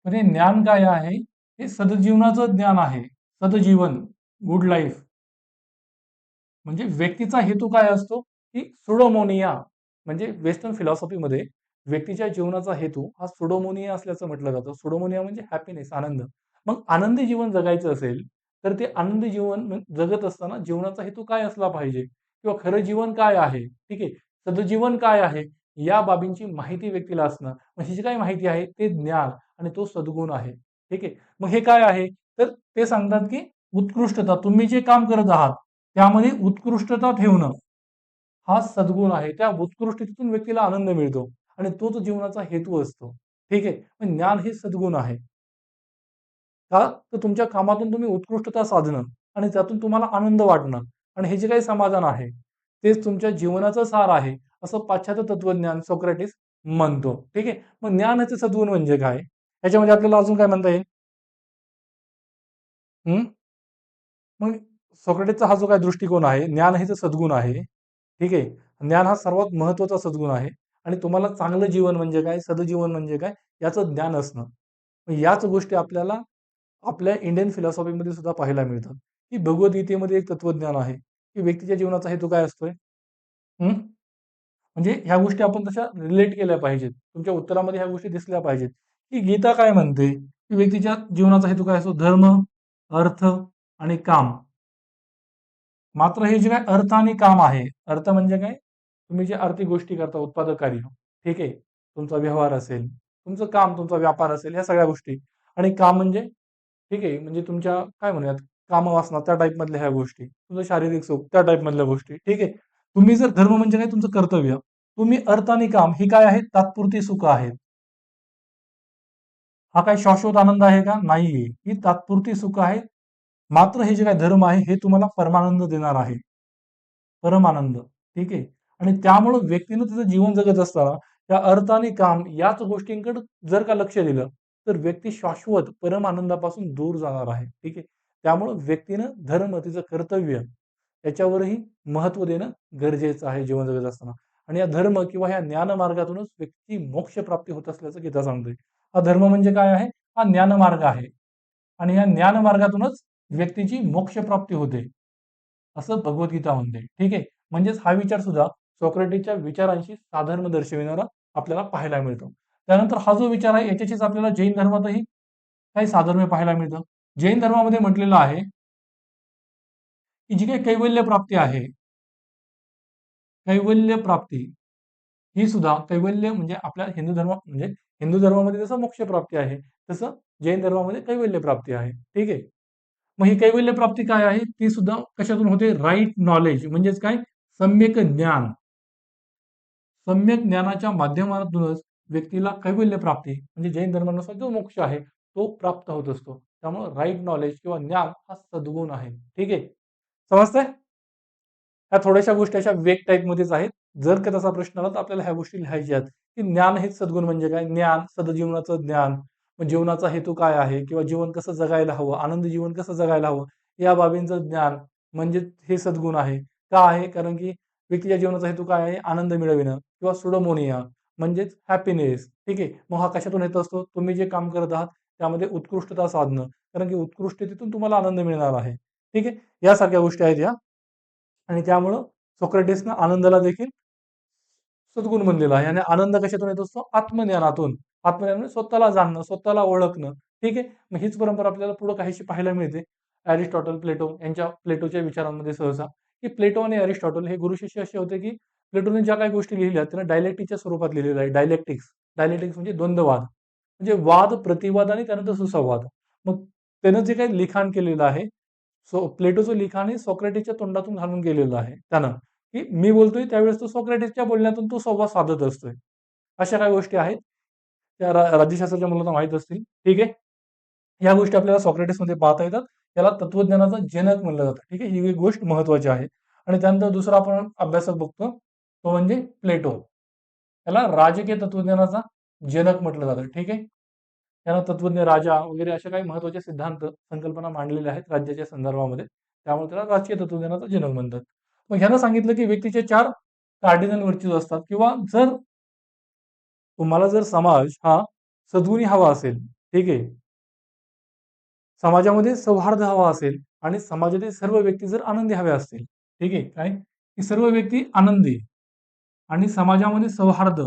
[SPEAKER 1] म्हणजे ज्ञान काय आहे? हे सदजीवनाचं ज्ञान आहे. सदजीवन, गुड लाईफ. म्हणजे व्यक्तीचा हेतू काय असतो की सुडोमोनिया, म्हणजे वेस्टर्न फिलॉसॉफीमध्ये व्यक्तीच्या जीवनाचा हेतू हा सुडोमोनिया असल्याचं म्हटलं जातं. सुडोमोनिया म्हणजे हॅपीनेस, आनंद. मग आनंदी जीवन जगायचं असेल तर ते आनंदी जीवन जगत असताना जीवनाचा हेतू काय असला पाहिजे किंवा खरं जीवन काय आहे, ठीक आहे, सदजीवन काय आहे, या बाबींची माहिती व्यक्तीला असणं. मग ही जी काही माहिती आहे ते ज्ञान आणि तो सद्गुण आहे. ठीक आहे. मग हे काय आहे? तर ते सांगतात की उत्कृष्टता, तुम्ही जे काम करत आहात त्यामध्ये उत्कृष्टता ठेवणं हा सद्गुण आहे. त्या उत्कृष्टतेतून व्यक्तीला आनंद मिळतो आणि तोच जीवनाचा हेतू असतो. ठीक आहे. पण ज्ञान हे सद्गुण आहे. का? तर तुमच्या कामातून तुम्ही उत्कृष्टता साधणं आणि त्यातून तुम्हाला आनंद वाटणं आणि हे जे काही समाधान आहे तेच तुमच्या जीवनाचं सार आहे, असं पाश्चात्य तत्वज्ञान सोक्रेटिस म्हणतो. ठीक आहे. मग ज्ञानाचे सद्गुण म्हणजे काय? याच्यामध्ये आपल्याला अजून काय म्हणता येईल? हम्म मग सोक्रेटिसचा हा जो काय दृष्टिकोन आहे, ज्ञान हेच सद्गुण आहे. ठीक आहे. ज्ञान हा सर्वात महत्वाचा सद्गुण आहे आणि तुम्हाला चांगलं जीवन म्हणजे काय, सदजीवन म्हणजे काय याचं ज्ञान असणं. मग याच गोष्टी आपल्याला आपल्या इंडियन फिलॉसॉफीमध्ये सुद्धा पाहायला मिळतात, की भगवद्गीतेमध्ये एक तत्वज्ञान आहे, की व्यक्तीच्या जीवनाचा हेतू काय असतोय. हं? म्हणजे ह्या गोष्टी आपण तशा रिलेट केल्या पाहिजेत. तुमच्या उत्तरामध्ये ह्या गोष्टी दिसल्या पाहिजेत, की गीता काय म्हणते, की व्यक्तीच्या जीवनाचा हेतू काय असतो? धर्म, अर्थ आणि काम. मात्र हे जे काय अर्थ आणि काम आहे, अर्थ म्हणजे काय? तुम्ही जे आर्थिक गोष्टी करता, उत्पादक कार्य, ठीक आहे, तुमचा व्यवहार असेल, तुमचं काम, तुमचा व्यापार असेल, ह्या सगळ्या गोष्टी. आणि काम म्हणजे ठीक आहे, म्हणजे तुमच्या काय म्हणूयात कामवासना त्या टाईप मधल्या ह्या गोष्टी, तुमचं शारीरिक सुख त्या टाईप मधल्या गोष्टी. ठीक आहे. तुम्ही जर धर्म म्हणजे काय तुमचं कर्तव्य, तुम्ही अर्थ आणि काम ही काय आहेत? तात्पुरती सुख आहेत. हा काय शाश्वत आनंद आहे का? नाहीये. ही तात्पुरती सुख आहे. मात्र हे जे काही धर्म आहे हे तुम्हाला परमानंद देणार आहे. परमानंद. ठीक आहे. आणि त्यामुळं व्यक्तीनं त्याचं जीवन जगत असताना त्या अर्थ आणि काम याच गोष्टींकडे जर का लक्ष दिलं, तर व्यक्ती शाश्वत परमानंदापासून दूर जाणार आहे. ठीक आहे. त्यामुळं व्यक्तीनं धर्म, तिचं कर्तव्य याच्यावरही महत्त्व देणं गरजेचं आहे जीवन जगत असताना. आणि या धर्म किंवा ह्या ज्ञानमार्गातूनच व्यक्ती मोक्षप्राप्ती होत असल्याचं गीता सांगते. हा धर्म म्हणजे काय आहे? हा ज्ञानमार्ग आहे. आणि या ज्ञानमार्गातूनच व्यक्तीची मोक्षप्राप्ती होते, असं भगवद्गीता म्हणते. ठीक आहे. म्हणजेच हा विचार सुद्धा सॉक्रेटिसच्या विचारांशी साधर्म्य दर्शविणारा आपल्याला पाहायला मिळतो. त्यानंतर हा जो विचार आहे याच्याशीच आपल्याला जैन धर्मातही काही साधर्म्य पाहायला मिळतं. जैन धर्मामध्ये म्हटलेलं आहे की जी काही कैवल्य प्राप्ती आहे, कैवल्य प्राप्ती ही सुद्धा कैवल्य म्हणजे आपल्या हिंदू धर्म म्हणजे हिंदू धर्मामध्ये जसं मोक्ष प्राप्ती आहे, तसं जैन धर्मामध्ये कैवल्य प्राप्ती आहे. ठीक आहे. मग ही कैवल्य प्राप्ती काय आहे? ती सुद्धा कशातून होते? राईट नॉलेज म्हणजेच काय? सम्यक ज्ञान. सम्यक ज्ञानाच्या माध्यमातूनच व्यक्तीला कैवल्य प्राप्ती म्हणजे जैन धर्मानुसार जो मोक्ष आहे तो प्राप्त होत असतो. त्यामुळे राईट नॉलेज किंवा ज्ञान हा सद्गुण आहे. ठीक आहे. समजतंय? ह्या थोड्याशा गोष्टी अशा वेग टाईपमध्येच आहेत. जर का तसा प्रश्न आला तर आपल्याला ह्या गोष्टी लिहायच्या आहेत, की ज्ञान हेच सद्गुण म्हणजे काय? ज्ञान, सदजीवनाचं ज्ञान, मग जीवनाचा हेतू काय आहे? किंवा जीवन कसं जगायला हवं? आनंदी जीवन कसं जगायला हवं? या बाबींचं ज्ञान म्हणजे हे सद्गुण आहे. का आहे? कारण की व्यक्तीच्या जीवनाचा हेतू काय आहे? आनंद मिळविणं किंवा सुडोमोनिया म्हणजेच हॅपीनेस. ठीक आहे. मग हा कशातून येत असतो? तुम्ही जे काम करत आहात त्यामध्ये उत्कृष्टता साधणं. कारण की उत्कृष्टतेतून तुम्हाला आनंद मिळणार आहे. ठीक आहे. यासारख्या गोष्टी आहेत या. आणि त्यामुळं सोक्रेटिसनं आनंदाला देखील सद्गुण म्हणलेला आहे. आणि आनंद कशातून येत असतो? आत्मज्ञानातून. आत्मज्ञान म्हणजे स्वतःला जाणणं, स्वतःला ओळखणं. ठीक आहे. मग हीच परंपरा आपल्याला पुढे काहीशी पाहायला मिळते. अरिस्टॉटल, प्लेटो यांच्या प्लेटोच्या विचारांमध्ये सहसा, की प्लेटो आणि अरिस्टॉटल हे गुरु शिष्य असे होते, की प्लेटोने ज्या काही गोष्टी लिहिल्या त्यांना डायलेक्टिकच्या स्वरूपात लिहिलेलं आहे. डायलेक्टिक्स. डायलेक्टिक्स म्हणजे द्वंद्ववाद. म्हणजे वाद, प्रतिवाद आणि त्यानंतर सुसंवाद. मग त्यानं जे काही लिखाण केलेलं आहे, प्लेटोचं लिखाण हे सॉक्रेटिसच्या तोंडातून घालून गेलेलं आहे त्यानं, की मी बोलतोय त्यावेळेस तो सॉक्रेटिसच्या बोलण्यातून तो संवाद साधत असतोय. अशा काही गोष्टी आहेत. त्या राज्यशास्त्राच्या मुलांना माहीत असतील. ठीक आहे. या गोष्टी आपल्याला सॉक्रेटिसमध्ये पाहता येतात. त्याला तत्वज्ञानाचा जनक म्हणलं जातं. ठीक आहे. ही एक गोष्ट महत्त्वाची आहे. आणि त्यानंतर दुसरा आपण अभ्यासक बघतो, तो म्हणजे प्लेटो. त्याला राजकीय तत्वज्ञानाचा जनक म्हटलं जातं. ठीक आहे. त्यानं तत्वज्ञ राजा वगैरे अशा काही महत्त्वाचे सिद्धांत, संकल्पना मांडलेल्या आहेत राज्याच्या संदर्भामध्ये. त्यामुळे त्याला राजकीय तत्वज्ञानाचा जनक म्हणतात. मग ह्यानं सांगितलं की व्यक्तीचे 4 कार्डिनल व्हर्च्यूज असतात किंवा जर तुम्हाला जर समाज हा सद्गुणी हवा असेल, ठीक आहे. समाजामध्ये सौहार्द हवा असेल आणि समाजातील सर्व व्यक्ती जर आनंदी हव्या असतील, ठीक आहे. काय? की सर्व व्यक्ती आनंदी आणि समाजामध्ये सौहार्द.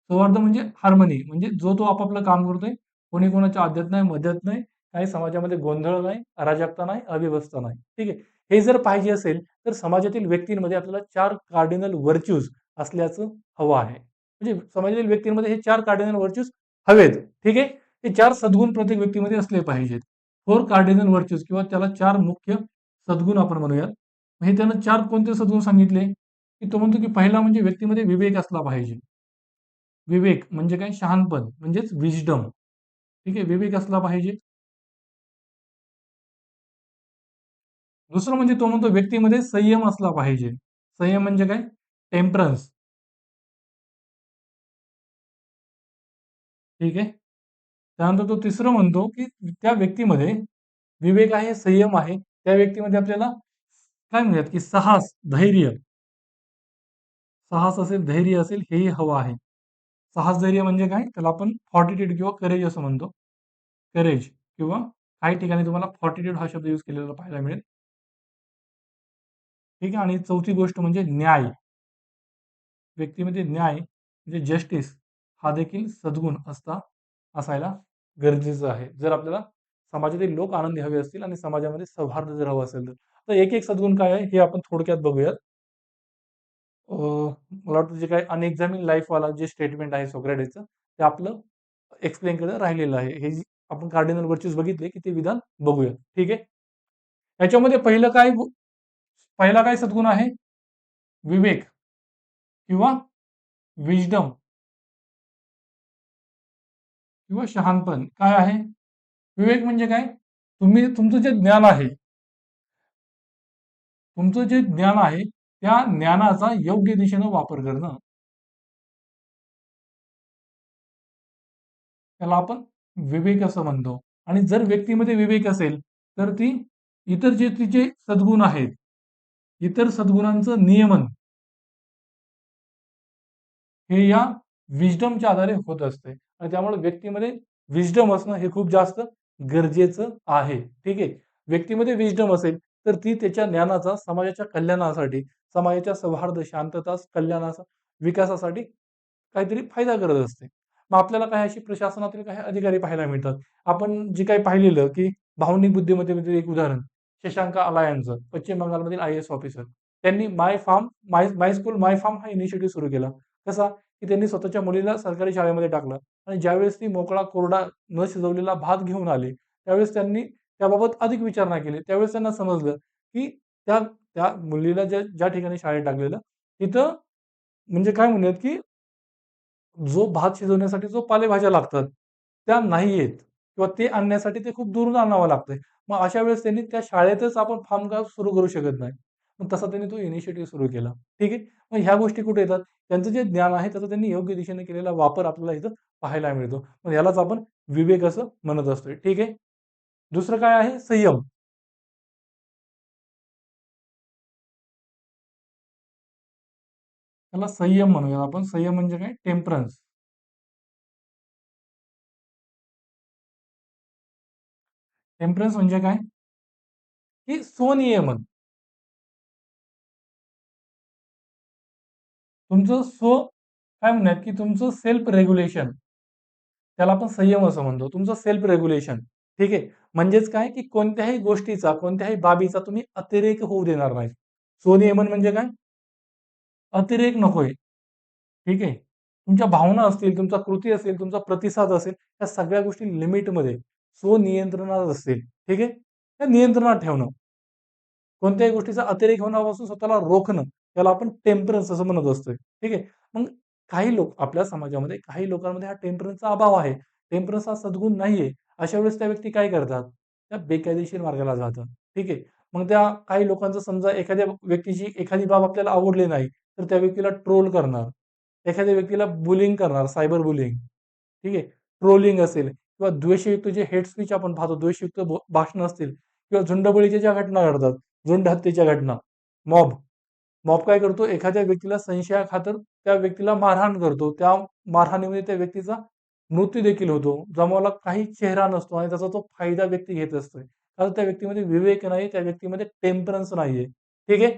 [SPEAKER 1] सौहार्द म्हणजे हार्मनी, म्हणजे जो तो आपापलं काम करतोय. कोणी कोणाच्या आद्यात नाही, मध्यात नाही. काही समाजामध्ये गोंधळ नाही, अराजकता नाही, अव्यवस्था नाही. ठीक आहे. हे जर पाहिजे असेल, तर समाजातील व्यक्तींमध्ये आपल्याला 4 कार्डिनल व्हर्च्यूज असल्याचं हवं आहे. म्हणजे समाजातील व्यक्तींमध्ये हे 4 कार्डिनल व्हर्च्यूज हवेत. ठीक आहे. हे 4 सद्गुण प्रत्येक व्यक्तीमध्ये असले पाहिजेत. 4 कार्डिनल व्हर्च्यूज किंवा त्याला 4 मुख्य सद्गुण आपण म्हणूयात. हे त्यानं 4 कोणते सद्गुण सांगितले? की तो म्हणतो की पहिला म्हणजे व्यक्तीमध्ये विवेक असला पाहिजे. विवेक म्हणजे काय? शहाणपण म्हणजेच विजडम. ठीक आहे. विवेक असला पाहिजे. दुसरं म्हणजे तो म्हणतो व्यक्तीमध्ये संयम असला पाहिजे. संयम म्हणजे काय? टेम्परन्स. ठीक आहे. त्यानंतर तो तिसरं म्हणतो की त्या व्यक्तीमध्ये विवेक आहे, संयम आहे. त्या व्यक्तीमध्ये आपल्याला काय म्हणूयात की साहस, धैर्य, साहस असेल, धैर्य असेल हेही हवं आहे. साहस, धैर्य म्हणजे काय? त्याला आपण फॉर्टिट्यूड किंवा करेज असं म्हणतो. करेज किंवा काही ठिकाणी तुम्हाला फॉर्टिट्यूड हा शब्द यूज केलेला पाहायला मिळेल. ठीक आहे. आणि चौथी गोष्ट म्हणजे न्याय. व्यक्तीमध्ये न्याय म्हणजे जस्टिस हा देखील सद्गुण असायला गरजेचं आहे. जर आपल्याला समाजातील लोक आनंदी हवे असतील आणि समाजामध्ये सौहार्द जर हवं असेल तर. तर एक-एक सद्गुण काय आहे हे आपण थोडक्यात बघूयात. मला वाटतं जे काही अनएक्झामिन्ड लाईफवाला जे स्टेटमेंट आहे सोक्रेटिसचं ते आपलं एक्सप्लेन करणं राहिलेलं आहे. हे जी आपण कार्डिनल व्हर्च्यूज बघितले की ते विधान बघूया. ठीक आहे. याच्यामध्ये पहिला काय सद्गुण आहे? विवेक किंवा विजडम किंवा शहाणपण. काय आहे? विवेक म्हणजे काय? तुमचं जे ज्ञान आहे, तुमचं जे ज्ञान आहे, त्या ज्ञानाचा योग्य दिशेनं वापर करणं. त्याला आपण विवेक असं म्हणतो. आणि जर व्यक्तीमध्ये विवेक असेल, तर ती इतर जे तिचे सद्गुण आहेत, इतर सद्गुणांचं नियमन हे या विस्डमच्या आधारे होत असते. आणि त्यामुळे व्यक्तीमध्ये विस्डम असणं हे खूप जास्त गरजेचं आहे. ठीक आहे. व्यक्तीमध्ये विस्डम असेल, तर ती त्याच्या ज्ञानाचा समाजाच्या कल्याणासाठी, समाजाच्या सौहार्द, शांतता, कल्याणाचा, विकासासाठी काहीतरी फायदा करत असते. मग आपल्याला काही अशी प्रशासनातील काही अधिकारी पाहायला मिळतात. आपण जे काही पाहिलेलं, की भावनिक बुद्धिमत्तेमध्ये एक उदाहरण, शशांक आला यांचं, पश्चिम बंगालमधील आय-ए-एस ऑफिसर. त्यांनी माय फार्म, माय स्कूल, माय फार्म हा इनिशिएटिव्ह सुरू केला. कसा? की त्यांनी स्वतःच्या मुलीला सरकारी शाळेमध्ये टाकलं आणि ज्यावेळेस ती मोकळा, कोरडा, न शिजवलेला भात घेऊन आली, त्यावेळेस त्यांनी त्याबाबत अधिक विचार नाही केले. त्यावेळेस त्यांना समजलं, की त्या त्या मुलीला ज्या ज्या ठिकाणी शाळेत टाकलेलं, तिथं म्हणजे काय म्हणूयात, की जो भात शिजवण्यासाठी जो पालेभाज्या लागतात, त्या नाही आहेत किंवा ते आणण्यासाठी ते खूप दुरून आणावं लागतंय. मग अशा वेळेस त्यांनी त्या शाळेतच आपण फार्म का सुरू करू शकत नाही. मग तसा त्यांनी तो इनिशिएटिव्ह सुरू केला. ठीक आहे. मग ह्या गोष्टी कुठे येतात? त्यांचं जे ज्ञान आहे त्याचा त्यांनी योग्य दिशेने केलेला वापर आपल्याला इथं पाहायला मिळतो. मग यालाच आपण विवेक असं म्हणत असतोय. ठीक आहे. दुसरं काय आहे? संयम. त्याला संयम म्हणूयात आपण. संयम म्हणजे काय? टेम्परन्स. टेम्परन्स म्हणजे काय? की स्वनियमन. तुमचं काय म्हणूयात, की तुमचं सेल्फ रेग्युलेशन. त्याला आपण संयम असं म्हणतो. तुमचं सेल्फ रेग्युलेशन. ठीक आहे. म्हणजेच काय, की कोणत्याही गोष्टीचा, कोणत्याही बाबीचा तुम्ही अतिरेक होऊ देणार नाही. स्वनियमन म्हणजे काय? अतिरेक नकोय. ठीक आहे. तुमच्या भावना असतील, तुमचा कृती असेल, तुमचा प्रतिसाद असेल, या सगळ्या गोष्टी लिमिटमध्ये, स्वनियंत्रणात असतील. ठीक आहे? त्या नियंत्रणात ठेवणं. कोणत्याही गोष्टीचा अतिरेक होण्यापासून स्वतःला रोखणं, त्याला आपण टेम्परन्स असं म्हणत असतोय. ठीक आहे. मग काही लोक आपल्या समाजामध्ये काही लोकांमध्ये हा टेम्परन्सचा अभाव आहे. टेम्परन्स हा सद्गुण नाहीये. अशा वेळेस त्या व्यक्ती काय करतात? त्या बेकायदेशीर मार्गाला जातात. ठीक आहे. मग त्या काही लोकांचं समजा एखाद्या व्यक्तीची एखादी बाब आपल्याला आवडली नाही, तर त्या व्यक्तीला ट्रोल करणार. एखाद्या व्यक्तीला बुलिंग करणार, सायबर बुलिंग. ठीक आहे. ट्रोलिंग असेल किंवा द्वेषयुक्त जे हेट स्पीच आपण पाहतो, द्वेषयुक्त भाषण असतील किंवा झुंडबळीच्या ज्या घटना घडतात, झुंड हत्येच्या घटना, मॉब. मॉब काय करतो? एखाद्या व्यक्तीला संशयाखातर त्या व्यक्तीला मारहाण करतो. त्या मारहाणीमध्ये त्या व्यक्तीचा मृत्यू देखील होतो. जमावाला काही चेहरा नसतो आणि त्याचा तो फायदा व्यक्ती घेत असतोय. कारण त्या व्यक्तीमध्ये विवेक नाही, त्या व्यक्तीमध्ये टेम्परन्स नाहीये. ठीक आहे?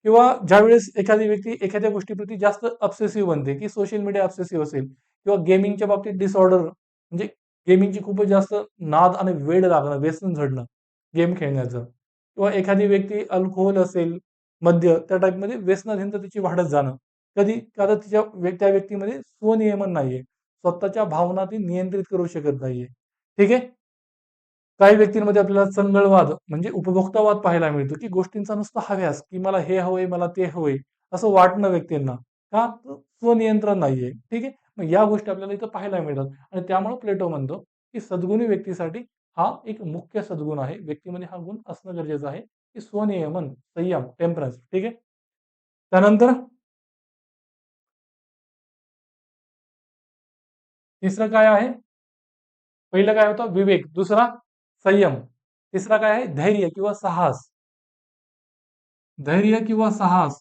[SPEAKER 1] किंवा ज्यावेळेस एखादी व्यक्ती एखाद्या गोष्टीप्रती जास्त ऑब्सेसिव्ह बनते, की सोशल मीडिया ऑब्सेसिव्ह असेल किंवा गेमिंगच्या बाबतीत डिसऑर्डर म्हणजे गेमिंगची खूपच जास्त नाद आणि वेड लागणं, व्यसन जडणं गेम खेळण्याचं किंवा एखादी व्यक्ती अल्कोहोल असेल, मद्य त्या टाईपमध्ये व्यसनाधीनता तिची वाढत जाणं. कधी? कारण त्या व्यक्तीमध्ये स्वनियमन नाहीये. स्वतःच्या भावना ती नियंत्रित करू शकत नाहीये. ठीक आहे? काही व्यक्तींमध्ये आपल्याला चंगळवाद म्हणजे उपभोक्तावाद पाहायला मिळतो, की गोष्टींचा नुसता हव्यास, की मला हे हवंय, मला ते हवंय, असं वाटणं व्यक्तींना. का? तर स्वनियंत्रण नाहीये. ठीक आहे? मग या गोष्टी आपल्याला इथं पाहायला मिळतात आणि त्यामुळे प्लेटो म्हणतो, की सद्गुणी व्यक्तीसाठी हा एक मुख्य सद्गुण आहे. व्यक्तीमध्ये हा गुण असणं गरजेचं आहे, की स्वनियमन, संयम, टेम्परन्स. ठीक आहे? त्यानंतर तिसरं काय आहे? पहिलं काय होतं? विवेक. दुसरा संयम. तिसरा काय आहे? धैर्य किंवा साहस. धैर्य किंवा साहस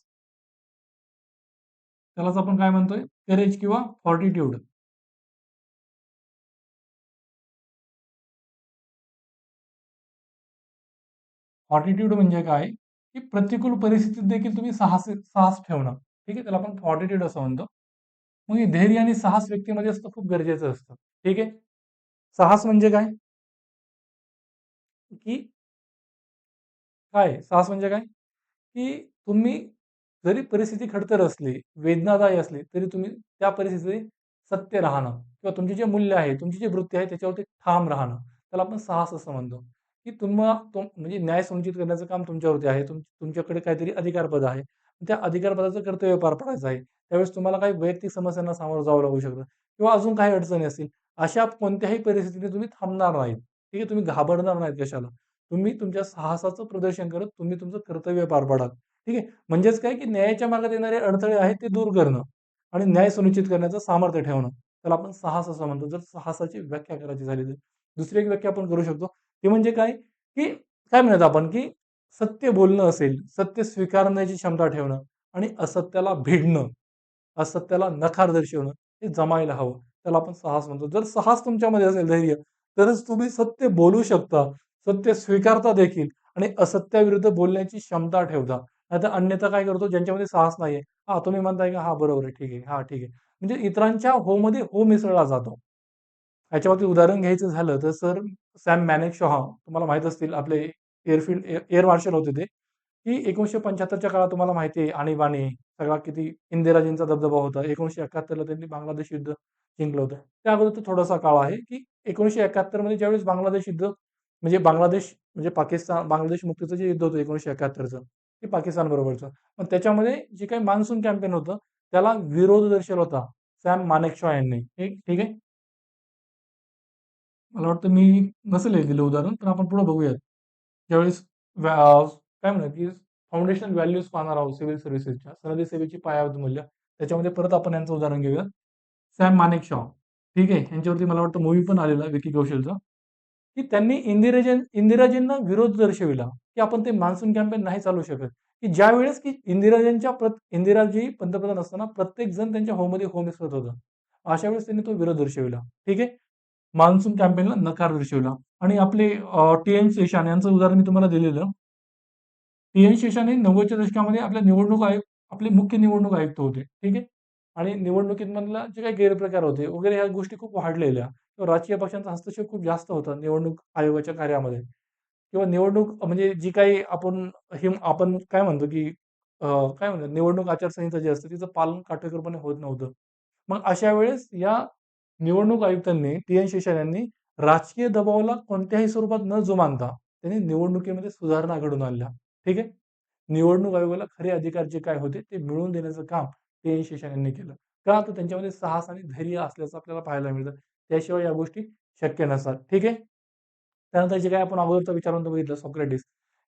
[SPEAKER 1] त्यालाच आपण काय म्हणतोय? करेज किंवा फॉर्टिट्यूड. फॉर्टिट्यूड म्हणजे काय? की प्रतिकूल परिस्थितीत देखील तुम्ही साहस ठेवणं. ठीक आहे? त्याला आपण फॉर्टिट्यूड असं म्हणतो. मग हे धैर्य आणि साहस व्यक्तीमध्ये असणं खूप गरजेचं असतं. ठीक आहे? साहस म्हणजे काय? की काय? साहस म्हणजे काय? की तुम्ही जरी परिस्थिती खडतर असली, वेदनादायी असली, तरी तुम्ही त्या परिस्थितीत सत्य राहणं किंवा तुमची जे मूल्य आहे, तुमची जी वृत्ती आहे त्याच्यावरती ठाम राहणं. त्याला आपण साहस असं म्हणतो. की म्हणजे न्याय सुनिश्चित करण्याचं काम तुमच्यावरती आहे. तुमच्याकडे काहीतरी अधिकारपद आहे. त्या अधिकारपदाचं कर्तव्य पार पाडायचं आहे. त्यावेळेस तुम्हाला काही वैयक्तिक समस्यांना सामोरं जावं लागू शकतं किंवा अजून काही अडचणी असतील. अशा कोणत्याही परिस्थितीने तुम्ही थांबणार नाहीत. ठीक आहे. तुम्ही घाबरणार नाहीत कशाला. तुम्ही तुमच्या साहसाचं प्रदर्शन करत तुम्ही तुमचं कर्तव्य पार पाडाल. ठीक आहे. म्हणजेच काय की न्यायाच्या मार्गात येणारे अडथळे आहेत ते दूर करणं आणि न्याय सुनिश्चित करण्याचं सामर्थ्य ठेवणं. त्याला आपण साहस असं म्हणतो. जर साहसाची व्याख्या करायची झाली तर. दुसरी एक व्याख्या आपण करू शकतो. ती म्हणजे काय? की काय म्हणूयात आपण की सत्य बोलणं असेल, सत्य स्वीकारण्याची क्षमता ठेवणं आणि असत्याला भिडणं, असत्याला नकार दर्शवणं हे जमायला हवं. त्याला आपण साहस म्हणतो. जर साहस तुमच्यामध्ये असेल धैर्य, तरच तुम्ही सत्य बोलू शकता, सत्य स्वीकारता देखील आणि असत्याविरुद्ध बोलण्याची क्षमता ठेवता. नाहीतर अन्यथा काय करतो ज्यांच्यामध्ये साहस नाहीये, "हां, तुम्ही म्हणताय का? हां, बरोबर आहे. ठीक आहे. हां, ठीक आहे." म्हणजे इतरांच्या हो मध्ये हो मिसळला जातो. याच्यावरती उदाहरण घ्यायचं झालं तर सर सॅम मॅनेकशॉ तुम्हाला माहीत असतील आपले एअर मार्शल होते ते, की 1975च्या काळात तुम्हाला माहिती आहे आणीबाणी सगळा किती इंदिराजींचा दबदबा होता. 1971ला त्यांनी बांगलादेश युद्ध जिंकलं होतं. त्या अगोदरचा थोडासा काळ आहे, की 1971 मध्ये ज्यावेळेस बांगलादेश युद्ध म्हणजे बांगलादेश म्हणजे पाकिस्तान बांगलादेश मुक्तीचं जे युद्ध होतं 1971चं ते पाकिस्तान बरोबरचं. पण त्याच्यामध्ये जे काही मान्सून कॅम्पेन होतं त्याला विरोध दर्शवला होता सॅम मानेकशॉ यांनी. ठीक आहे. मला वाटतं मी नसेल हे दिलं उदाहरण, पण आपण पुढे बघूयात. ज्यावेळेस काय म्हणूयात, की फाउंडेशनल व्हॅल्यूज पाहणार आहोत सिव्हिल सर्व्हिसेसच्या, सनदी सेवेची पायाभूत मूल्य. त्याच्यामध्ये परत आपण यांचं उदाहरण घेऊया. सॅम मानेकशॉ, ठीक आहे. यांच्यावरती मला वाटतं मूव्ही पण आलेला आहे विकी कौशलचा, की त्यांनी इंदिराजींना विरोध दर्शविला, की आपण ते मान्सून कॅम्पेन नाही चालवू शकत. की ज्यावेळेस की इंदिराजी पंतप्रधान असताना प्रत्येक जण त्यांच्या होमध्ये हो मिसळत होतं. अशा वेळेस त्यांनी तो विरोध दर्शविला. ठीक आहे. मान्सून कॅम्पेनला नकार दर्शवला आणि आपले टी-एन शेषान यांचं उदाहरण मी तुम्हाला दिलेलं. टी-एन शेषान हे 90च्या दशकामध्ये आपल्या आपले मुख्य निवडणूक आयुक्त होते. ठीक आहे. आणि निवडणुकीमधला जे काही गैरप्रकार होते वगैरे ह्या गोष्टी खूप वाढलेल्या. किंवा राजकीय पक्षांचा हस्तक्षेप खूप जास्त होता निवडणूक आयोगाच्या कार्यामध्ये किंवा निवडणूक म्हणजे जी काही आपण काय म्हणतो की काय म्हणतात निवडणूक आचारसंहिता जी असते तिचं पालन काटेकोरपणे होत नव्हतं. मग अशा वेळेस या निवडणूक आयुक्तांनी टी.एन. शेषन यांनी राजकीय दबावाला कोणत्याही स्वरूपात न जुमानता त्यांनी निवडणुकीमध्ये सुधारणा घडवून आणल्या. ठीक आहे. निवडणूक आयोगाला खरे अधिकार जे काय होते ते मिळवून देण्याचं काम टी.एन. शेषन यांनी केलं. का? तर त्यांच्यामध्ये साहस आणि धैर्य असल्याचं आपल्याला पाहायला मिळतं. त्याशिवाय या गोष्टी शक्य नसतात. ठीक आहे. त्यानंतर जे काही आपण अगोदरचा विचारांत बघितलं सॉक्रेटिस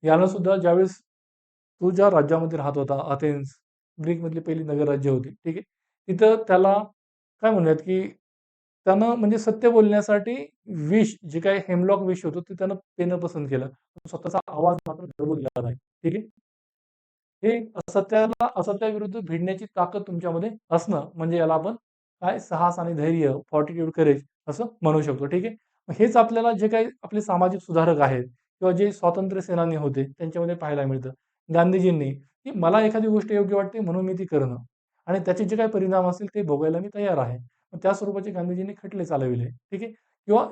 [SPEAKER 1] यानं सुद्धा ज्यावेळेस तो ज्या राज्यामध्ये राहत होता अथेन्स, ग्रीकमधली पहिली नगरराज्य होती. ठीक आहे. तिथं त्याला काय म्हणूयात, की त्यानं म्हणजे सत्य बोलण्यासाठी विष जे काही हेमलॉक विष होतं ते त्यानं पेनं पसंत केलं. स्वतःचा आवाज मात्र दबून दिला नाही. ठीक आहे. हे असत्याविरुद्ध भिडण्याची ताकद तुमच्यामध्ये असणं म्हणजे याला आपण काय साहस आणि धैर्य, फॉर्टिट्यूड, करेज असं म्हणू शकतो. ठीक आहे. मग हेच आपल्याला जे काही आपले सामाजिक सुधारक आहेत किंवा जे स्वातंत्र्य सेनानी होते त्यांच्यामध्ये पाहायला मिळतं. गांधीजींनी, की मला एखादी गोष्ट योग्य वाटते म्हणून मी ती करणं आणि त्याचे जे काही परिणाम असतील ते भोगायला मी तयार आहे. मग त्या स्वरूपाचे गांधीजींनी खटले चालविले. ठीक आहे. किंवा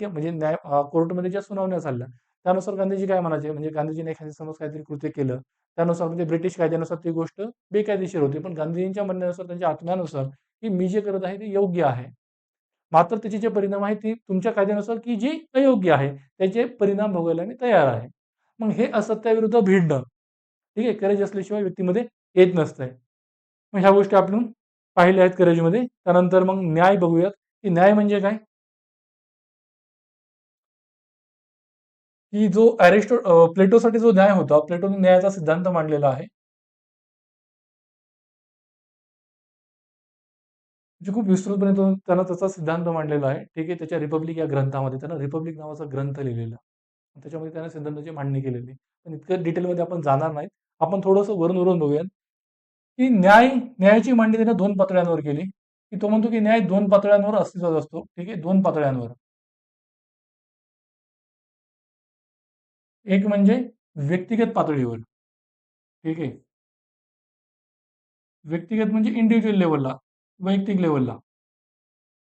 [SPEAKER 1] म्हणजे कोर्टमध्ये ज्या सुनावण्या चालल्या त्यानुसार गांधीजी काय म्हणायचे म्हणजे गांधीजीने एखादी समज काहीतरी कृत्य केलं त्यानुसार म्हणजे ब्रिटिश कायद्यानुसार ती गोष्ट बेकायदेशीर होती. पण गांधीजींच्या म्हणण्यानुसार त्यांच्या आत्म्यानुसार की मी जे करत आहे ते योग्य आहे. मात्र त्याचे जे परिणाम आहेत ते तुमच्या कायद्यानुसार की जे अयोग्य आहे त्याचे परिणाम भोगायला मी तयार आहे. मग हे असत्याविरुद्ध भिडणं, ठीक आहे, करेज असल्याशिवाय व्यक्तीमध्ये येत नसतंय. मग ह्या गोष्टी आपण पाहिल्या आहेत करेजमध्ये. त्यानंतर मग न्याय बघूयात, की न्याय म्हणजे काय? की जो प्लेटोसाठी जो न्याय होता, प्लेटोने न्यायाचा सिद्धांत मांडलेला आहे. म्हणजे खूप विस्तृतपणे त्यानं त्याचा सिद्धांत मांडलेला आहे. ठीक आहे. त्याच्या रिपब्लिक या ग्रंथामध्ये त्यानं रिपब्लिक नावाचा ग्रंथ लिहिलेला. त्याच्यामध्ये त्याने सिद्धांताची मांडणी केलेली आहे. पण इतक्या डिटेलमध्ये आपण जाणार नाही. आपण थोडंसं वरून बघूयात, की न्यायाची मांडणी त्याने 2 पातळ्यांवर केली, की तो म्हणतो की न्याय 2 पातळ्यांवर अस्तित्वात असतो. ठीक आहे. 2 पातळ्यांवर. एक म्हणजे व्यक्तिगत पातळीवर. ठीक आहे. व्यक्तिगत म्हणजे इंडिव्हिज्युअल लेव्हलला, वैयक्तिक लेव्हलला,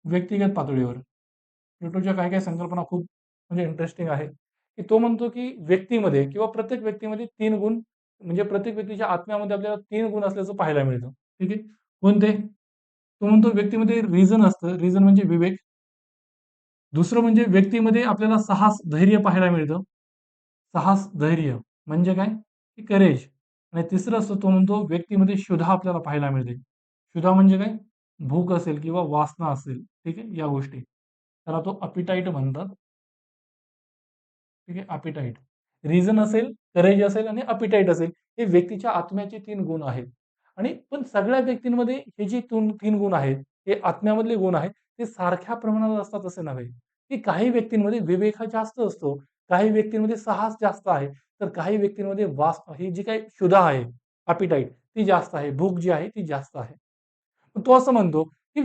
[SPEAKER 1] व्यक्तिगत पातळीवर. प्लेटोच्या काही-काही संकल्पना खूप म्हणजे इंटरेस्टिंग आहेत, की तो म्हणतो की व्यक्तीमध्ये किंवा प्रत्येक व्यक्तीमध्ये 3 गुण म्हणजे प्रत्येक व्यक्तीच्या आत्म्यामध्ये आपल्याला 3 गुण असल्याचं पाहायला मिळतं. ठीक आहे. कोणते? तो म्हणतो व्यक्तीमध्ये रिझन असतं. रिझन म्हणजे विवेक. दुसरं म्हणजे व्यक्तीमध्ये आपल्याला साहस, धैर्य पाहायला मिळतं. साहस, धैर्य म्हणजे काय? की करेज. आणि तिसरं असतं तो म्हणतो व्यक्तीमध्ये क्षुधा आपल्याला पाहायला मिळते. क्षुधा म्हणजे काय? भूक असेल किंवा वासना असेल. ठीक आहे. या गोष्टी. त्याला तो अपिटाइट म्हणतात. ठीक आहे. अपिटाइट. रिझन असेल, करेज असेल आणि अपिटाइट असेल. हे व्यक्तीच्या आत्म्याचे 3 गुण आहेत. आणि पण सगळ्या व्यक्तींमध्ये हे जे 3 गुण आहेत, हे आत्म्यामधले गुण आहेत, ते सारख्या प्रमाणात असतात असे नव्हे. की काही व्यक्तींमध्ये विवेक हा जास्त असतो. काही व्यक्तींमध्ये साहस जास्त आहे. तर काही व्यक्तींमध्ये ही जी काही क्षुधा आहे, अपिटाइट ती जास्त आहे. भूक जी आहे ती जास्त आहे. पण तो असं म्हणतो, की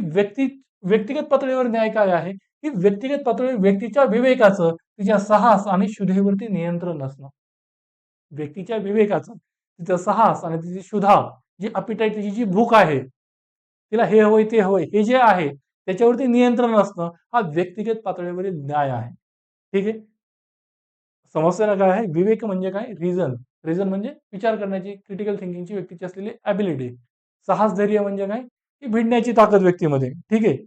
[SPEAKER 1] व्यक्तिगत पातळीवर न्याय काय आहे? की व्यक्तिगत पातळीवर व्यक्तीच्या विवेकाचं, तिच्या साहस आणि शुद्धीवरती नियंत्रण असणं. व्यक्तीच्या विवेकाचं, तिचं साहस आणि तिची क्षुधा, जी अपिटाइट तिची जी भूक आहे, तिला हे हवंय, ते हवंय, हे जे आहे त्याच्यावरती नियंत्रण असणं, हा व्यक्तिगत पातळीवरील न्याय आहे. ठीक आहे. समस्या काय आहे? विवेक म्हणजे काय? रिझन. रिझन म्हणजे विचार करण्याची, क्रिटिकल थिंकिंगची व्यक्तीची असलेली ॲबिलिटी. साहस, धैर्य म्हणजे काय? की भिडण्याची ताकद व्यक्तीमध्ये. ठीक आहे.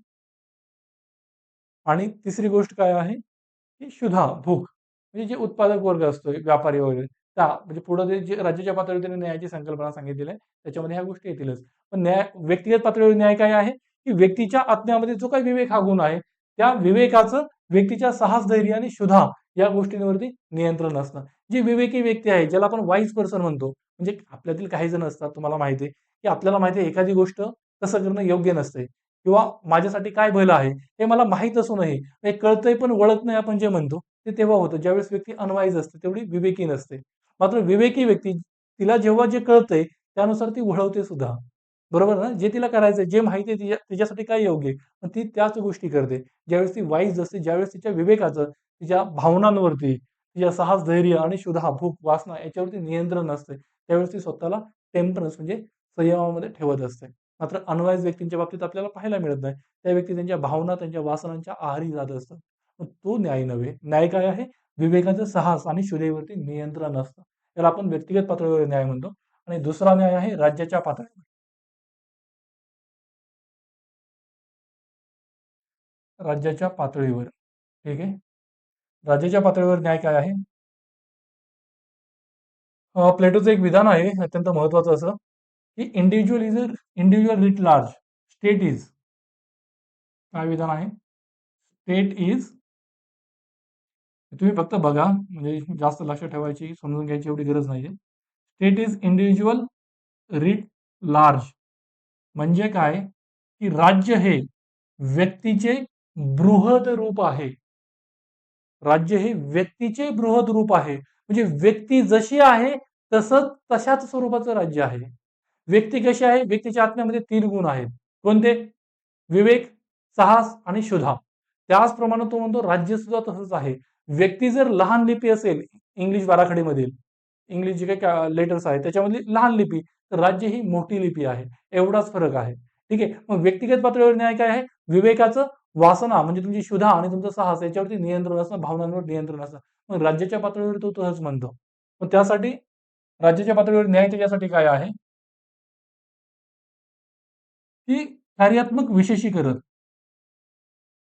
[SPEAKER 1] आणि तिसरी गोष्ट काय आहे? की क्षुधा, भूक. म्हणजे जे उत्पादक वर्ग असतो, व्यापारी वगैरे, त्या म्हणजे पुढे ते जे राज्याच्या पातळीवर त्यांनी न्यायाची संकल्पना सांगितलेली आहे, त्याच्यामध्ये ह्या गोष्टी येतीलच. पण व्यक्तिगत पातळीवर न्याय काय आहे? की व्यक्तीच्या आत्म्यामध्ये जो काही विवेक हा गुण आहे, त्या विवेकाचं व्यक्तीच्या साहस, धैर्य आणि क्षुधा या गोष्टींवरती नियंत्रण असणं. जी विवेकी व्यक्ती आहे, ज्याला आपण वाईज पर्सन म्हणतो. म्हणजे आपल्यातील काही जण असतात, तुम्हाला माहिती आहे, की आपल्याला माहिती आहे एखादी गोष्ट तसं करणं योग्य नसते किंवा माझ्यासाठी काय भलं आहे, हे मला माहीत असूनही हे कळतंय पण वळत नाही आपण जे म्हणतो, ते तेव्हा होतं ज्यावेळेस व्यक्ती अनवाईज असते, तेवढी विवेकी नसते. मात्र विवेकी व्यक्ती तिला जेव्हा जे कळतंय त्यानुसार ती वळवते सुद्धा. बरोबर ना? जे तिला करायचंय, जे माहिती आहे तिच्यासाठी काय योग्य आहे, मग ती त्याच गोष्टी करते. ज्यावेळेस ती वाईज असते, ज्यावेळेस तिच्या विवेकाचं, तिच्या भावनांवरती, तिच्या साहस, धैर्य आणि क्षुधा, भूक, वासना याच्यावरती नियंत्रण नसते. त्यावेळेस ती स्वतःला टेम्परन्स म्हणजे संयमामध्ये ठेवत असते. मात्र अनवाईज व्यक्तींच्या बाबतीत आपल्याला पाहायला मिळत नाही. त्या व्यक्ती त्यांच्या भावना, त्यांच्या वासनांच्या आहारी जात असतात. मग तो न्याय नव्हे. न्याय काय आहे? विवेकाचं साहस आणि क्षुधेवरती नियंत्रण असतं. त्याला आपण व्यक्तिगत पातळीवर न्याय म्हणतो. आणि दुसरा न्याय आहे राज्याच्या पातळीवर. राज्याच्या पातळीवर. ठीक आहे. राज्याच्या पातळीवर न्याय काय आहे? प्लेटोचं एक विधान आहे अत्यंत महत्वाचं असं, की individual writ large, state is. काय विधान आहे? स्टेट इज, तुम्ही फक्त बघा म्हणजे जास्त लक्ष ठेवायची समजून घ्यायची एवढी गरज नाहीये. State is individual writ large म्हणजे काय, की राज्य हे व्यक्तीचे बृहद रूप आहे. राज्य हे व्यक्तीचे बृहद रूप आहे. म्हणजे व्यक्ती जशी आहे तशाच स्वरूपाचं राज्य आहे. व्यक्ती कशी आहे? व्यक्तीच्या आत्म्यामध्ये 3 गुण आहेत. कोणते? विवेक, साहस आणि क्षुधा. त्याचप्रमाणे तो म्हणतो राज्य सुद्धा तसंच आहे. व्यक्ती जर लहान लिपी असेल इंग्लिश बाराखडीमधील, इंग्लिश जे काही लेटर्स आहेत त्याच्यामधली लहान लिपी, तर राज्य ही मोठी लिपी आहे. एवढाच फरक आहे. ठीक आहे. मग व्यक्तिगत पातळीवर न्याय काय आहे? विवेकाचं, वासना म्हणजे तुमची क्षुधा आणि तुमचं साहस याच्यावरती नियंत्रण असणं, भावनांवर नियंत्रण असणं. मग राज्याच्या पातळीवर तो तसंच म्हणतो. मग त्यासाठी राज्याच्या पातळीवर न्याय त्याच्यासाठी काय आहे? की कार्यात्मक विशेषीकरण.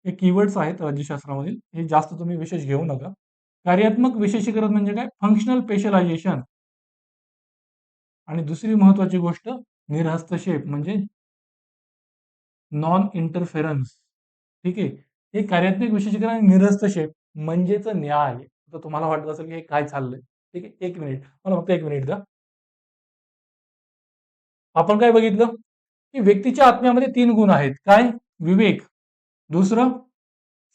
[SPEAKER 1] हे कीवर्ड्स आहेत राज्यशास्त्रामधील. हे जास्त तुम्ही विशेष घेऊ नका. कार्यात्मक विशेषीकरण म्हणजे काय? Functional specialisation. आणि दुसरी महत्वाची गोष्ट निरहस्तक्षेप म्हणजे नॉन इंटरफेरन्स. ठीक आहे. हे कार्यात्मक विशेषीकरण आणि निरहस्तक्षेप म्हणजेच न्याय. तर तुम्हाला वाटत असेल की हे काय चाललंय? ठीक आहे. 1 मिनिट. मला फक्त 1 मिनिट द्या. आपण काय बघितलं? की व्यक्तीच्या आत्म्यामध्ये 3 गुण आहेत. काय? विवेक, दुसरं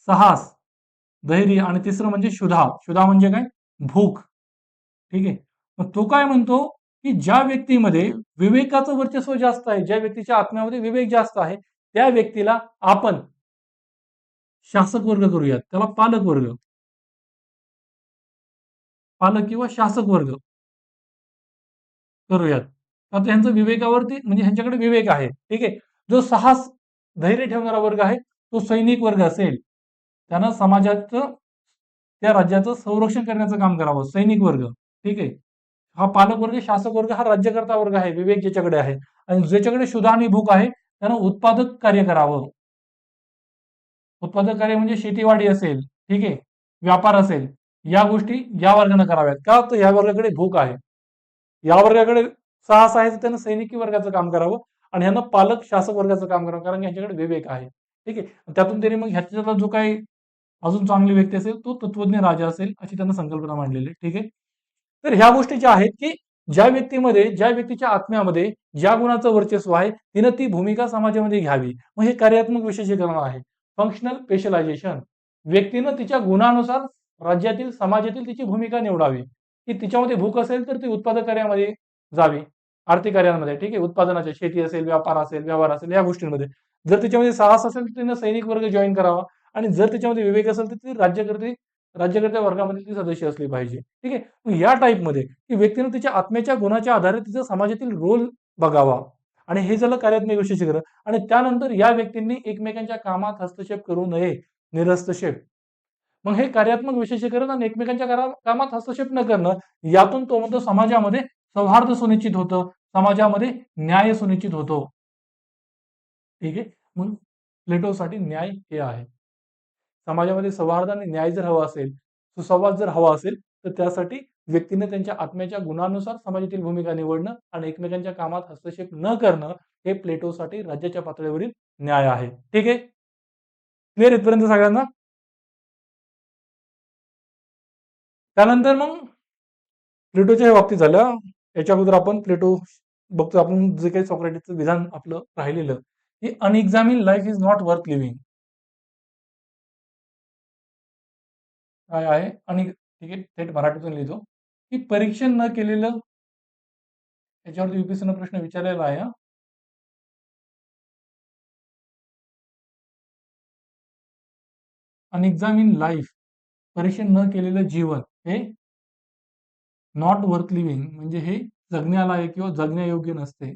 [SPEAKER 1] साहस, धैर्य आणि तिसरं म्हणजे क्षुधा. क्षुधा म्हणजे काय? भूक. ठीक आहे. मग तो काय म्हणतो, की ज्या व्यक्तीमध्ये विवेकाचं वर्चस्व जास्त आहे, ज्या व्यक्तीच्या आत्म्यामध्ये विवेक जास्त आहे, त्या व्यक्तीला आपण शासक वर्ग करूयात. त्याला पालक किंवा शासक वर्ग करूयात. आता ह्यांचं विवेकावरती म्हणजे ह्यांच्याकडे विवेक आहे. ठीक आहे. जो साहस, धैर्य ठेवणारा वर्ग आहे, तो सैनिक वर्ग असेल. त्यानं समाजाचं, त्या राज्याचं संरक्षण करण्याचं काम करावं. सैनिक वर्ग. ठीक आहे. हा पालक वर्ग, शासक वर्ग हा राज्यकर्ता वर्ग आहे. विवेक ज्याच्याकडे आहे. आणि ज्याच्याकडे क्षुधा आणि भूक आहे, त्यानं उत्पादक कार्य करावं. उत्पादक कार्य म्हणजे शेतीवाडी असेल, ठीक आहे, व्यापार असेल, या गोष्टी या वर्गाने कराव्यात. का? तर या वर्गाकडे भूक आहे. या वर्गाकडे साहस आहे, तर त्यानं सैनिकी वर्गाचं काम करावं आणि ह्यानं पालक शासक वर्गाचं काम करावं, कारण की ह्याच्याकडे विवेक आहे. ठीक आहे. त्यातून त्यांनी मग ह्याच्यातला जो काही अजून चांगली व्यक्ती असेल तो तत्वज्ञ राजा असेल, अशी त्यांना संकल्पना मांडलेली आहे. ठीक आहे. तर ह्या गोष्टी ज्या आहेत, की ज्या व्यक्तीच्या आत्म्यामध्ये ज्या गुणाचं वर्चस्व आहे, तिनं ती भूमिका समाजामध्ये घ्यावी. मग हे कार्यात्मक विशेषीकरण आहे. Functional specialisation. व्यक्तीनं तिच्या गुणानुसार राज्यातील, समाजातील तिची भूमिका निवडावी. की तिच्यामध्ये भूक असेल तर ती उत्पादक कार्यामध्ये जावी. आर्थिक कार्यांमध्ये. ठीक आहे. उत्पादनाच्या, शेती असेल, व्यापार असेल, व्यवहार असेल, या गोष्टींमध्ये. जर तिच्यामध्ये साहस असेल तर तिनं सैनिक वर्ग जॉईन करावा आणि जर तिच्यामध्ये विवेक असेल तर ती राज्यकर्त्या वर्गामध्ये ती सदस्य असली पाहिजे. ठीक आहे. मग या टाईपमध्ये की व्यक्तीनं तिच्या आत्म्याच्या गुणाच्या आधारे तिचा समाजातील रोल बघावा आणि हे झालं कार्यात्मक विशेषीकरण. आणि त्यानंतर या व्यक्तींनी एकमेकांच्या कामात हस्तक्षेप करू नये. निरहस्तक्षेप. मग हे कार्यात्मक विशेषीकरण आणि एकमेकांच्या कामात हस्तक्षेप न करणं, यातून तो म्हणतो समाजामध्ये सौहार्द सुनिश्चित होतं, समाजामध्ये न्याय सुनिश्चित होतो. ठीक आहे. मग प्लेटोसाठी न्याय हे आहे. समाजामध्ये सौहार्द आणि न्याय जर हवा असेल, सुसंवाद जर हवा असेल, तर त्यासाठी व्यक्तीने त्यांच्या आत्म्याच्या गुणानुसार समाजातील भूमिका निवडणं आणि एकमेकांच्या कामात हस्तक्षेप न करणं, हे प्लेटोसाठी राज्याच्या पातळीवरील न्याय आहे. ठीक आहे. क्लिअर इथपर्यंत सगळ्यांना? त्यानंतर मग प्लेटोच्या बाबतीत झालं. याच्या अगोदर आपण प्लेटो बघतो, आपण जे काही सॉक्रेटिसचं विधान आपलं राहिलेलं, की unexamined life is not worth living. काय आहे? आणि ठीक आहे, थेट मराठीतून लिहितो, की परीक्षण न केलेलं, याच्यावरती युपीएससीनं प्रश्न विचारलेला आहे. अनएक्झामिन लाईफ, परीक्षण न केलेलं जीवन हे नॉट वर्थ लिव्हिंग म्हणजे हे जगण्यालायक किंवा जगण्यायोग्य नसते.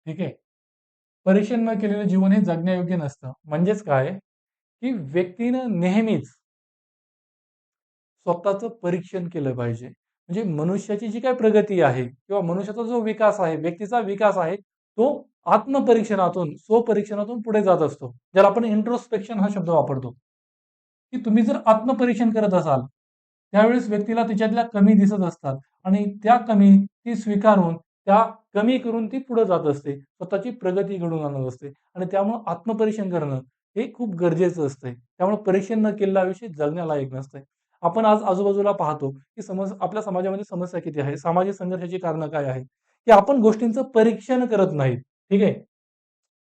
[SPEAKER 1] ठीक आहे. परीक्षण न केलेलं जीवन हे जगण्यायोग्य नसतं. म्हणजेच काय, की व्यक्तीनं नेहमीच स्वतःचं परीक्षण केलं पाहिजे. म्हणजे मनुष्याची जी काही प्रगती आहे किंवा मनुष्याचा जो विकास आहे, व्यक्तीचा विकास आहे, तो आत्मपरीक्षणातून, स्वपरीक्षणातून पुढे जात असतो. ज्याला आपण इंट्रोस्पेक्शन हा शब्द वापरतो. की तुम्ही जर आत्मपरीक्षण करत असाल, त्यावेळेस व्यक्तीला तिच्यातल्या कमी दिसत असतात आणि त्या कमी ती स्वीकारून, त्या कमी करून ती पुढे जात असते. स्वतःची प्रगती घडवून आणत असते आणि त्यामुळं आत्मपरीक्षण करणं हे खूप गरजेचं असतंय. त्यामुळे परीक्षण न केलेलं आयुष्य जगण्यालायक नसतंय. आपण आज आजूबाजूला पाहतो, की आपल्या समाजामध्ये समस्या किती आहे? सामाजिक संघर्षाची कारणं काय आहेत? की आपण गोष्टींचं परीक्षण करत नाहीत. ठीक आहे?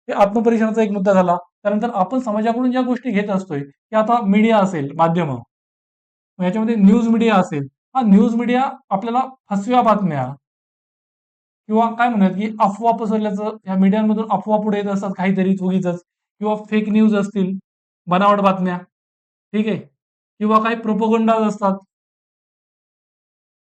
[SPEAKER 1] हे आत्मपरीक्षणाचा एक मुद्दा झाला. त्यानंतर आपण समाजाकडून ज्या गोष्टी घेत असतोय, की आता मीडिया असेल, माध्यमं, मग याच्यामध्ये न्यूज मीडिया असेल. हा न्यूज मीडिया आपल्याला फसव्या बातम्या किंवा काय म्हणूयात, की अफवा पसरल्याचं ह्या मीडियामधून अफवा पुढे येत असतात काहीतरी उगीचच किंवा फेक न्यूज असतील, बनावट बातम्या, ठीक आहे? किंवा काही प्रोपगंडाज असतात.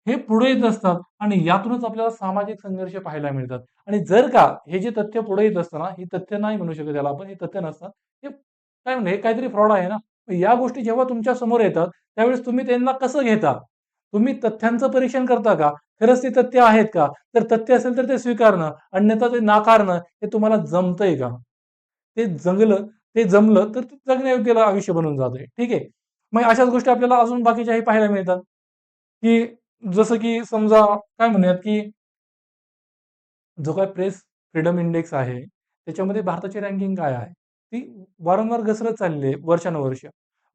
[SPEAKER 1] हे पुढे येत असतात आणि यातूनच आपल्याला सामाजिक संघर्ष पाहायला मिळतात. आणि जर का हे जे तथ्य पुढे येत असतं ना, ही तथ्य नाही म्हणू शकत याला आपण, हे तथ्य नसतात. हे काय म्हणू हे काहीतरी फ्रॉड आहे ना. या गोष्टी जेव्हा तुमच्या समोर येतात, त्यावेळेस तुम्ही त्यांना कसं घेता? तुम्ही तथ्यांचं परीक्षण करता का? खरंच ते तथ्य आहेत का? तर तथ्य असेल तर ते स्वीकारणं, अन्यथा ते नाकारणं हे तुम्हाला जमतंय का? ते जगलं, ते जमलं तर ते जगण्यायोग्य आयुष्य बनून जातंय. ठीक आहे. मग अशाच गोष्टी आपल्याला अजून बाकीच्याही पाहायला मिळतात, की जसं की समजा काय म्हणूयात, की जो काही प्रेस फ्रीडम इंडेक्स आहे, त्याच्यामध्ये भारताची रँकिंग काय आहे? ती वारंवार घसरत चालली आहे वर्षानुवर्ष.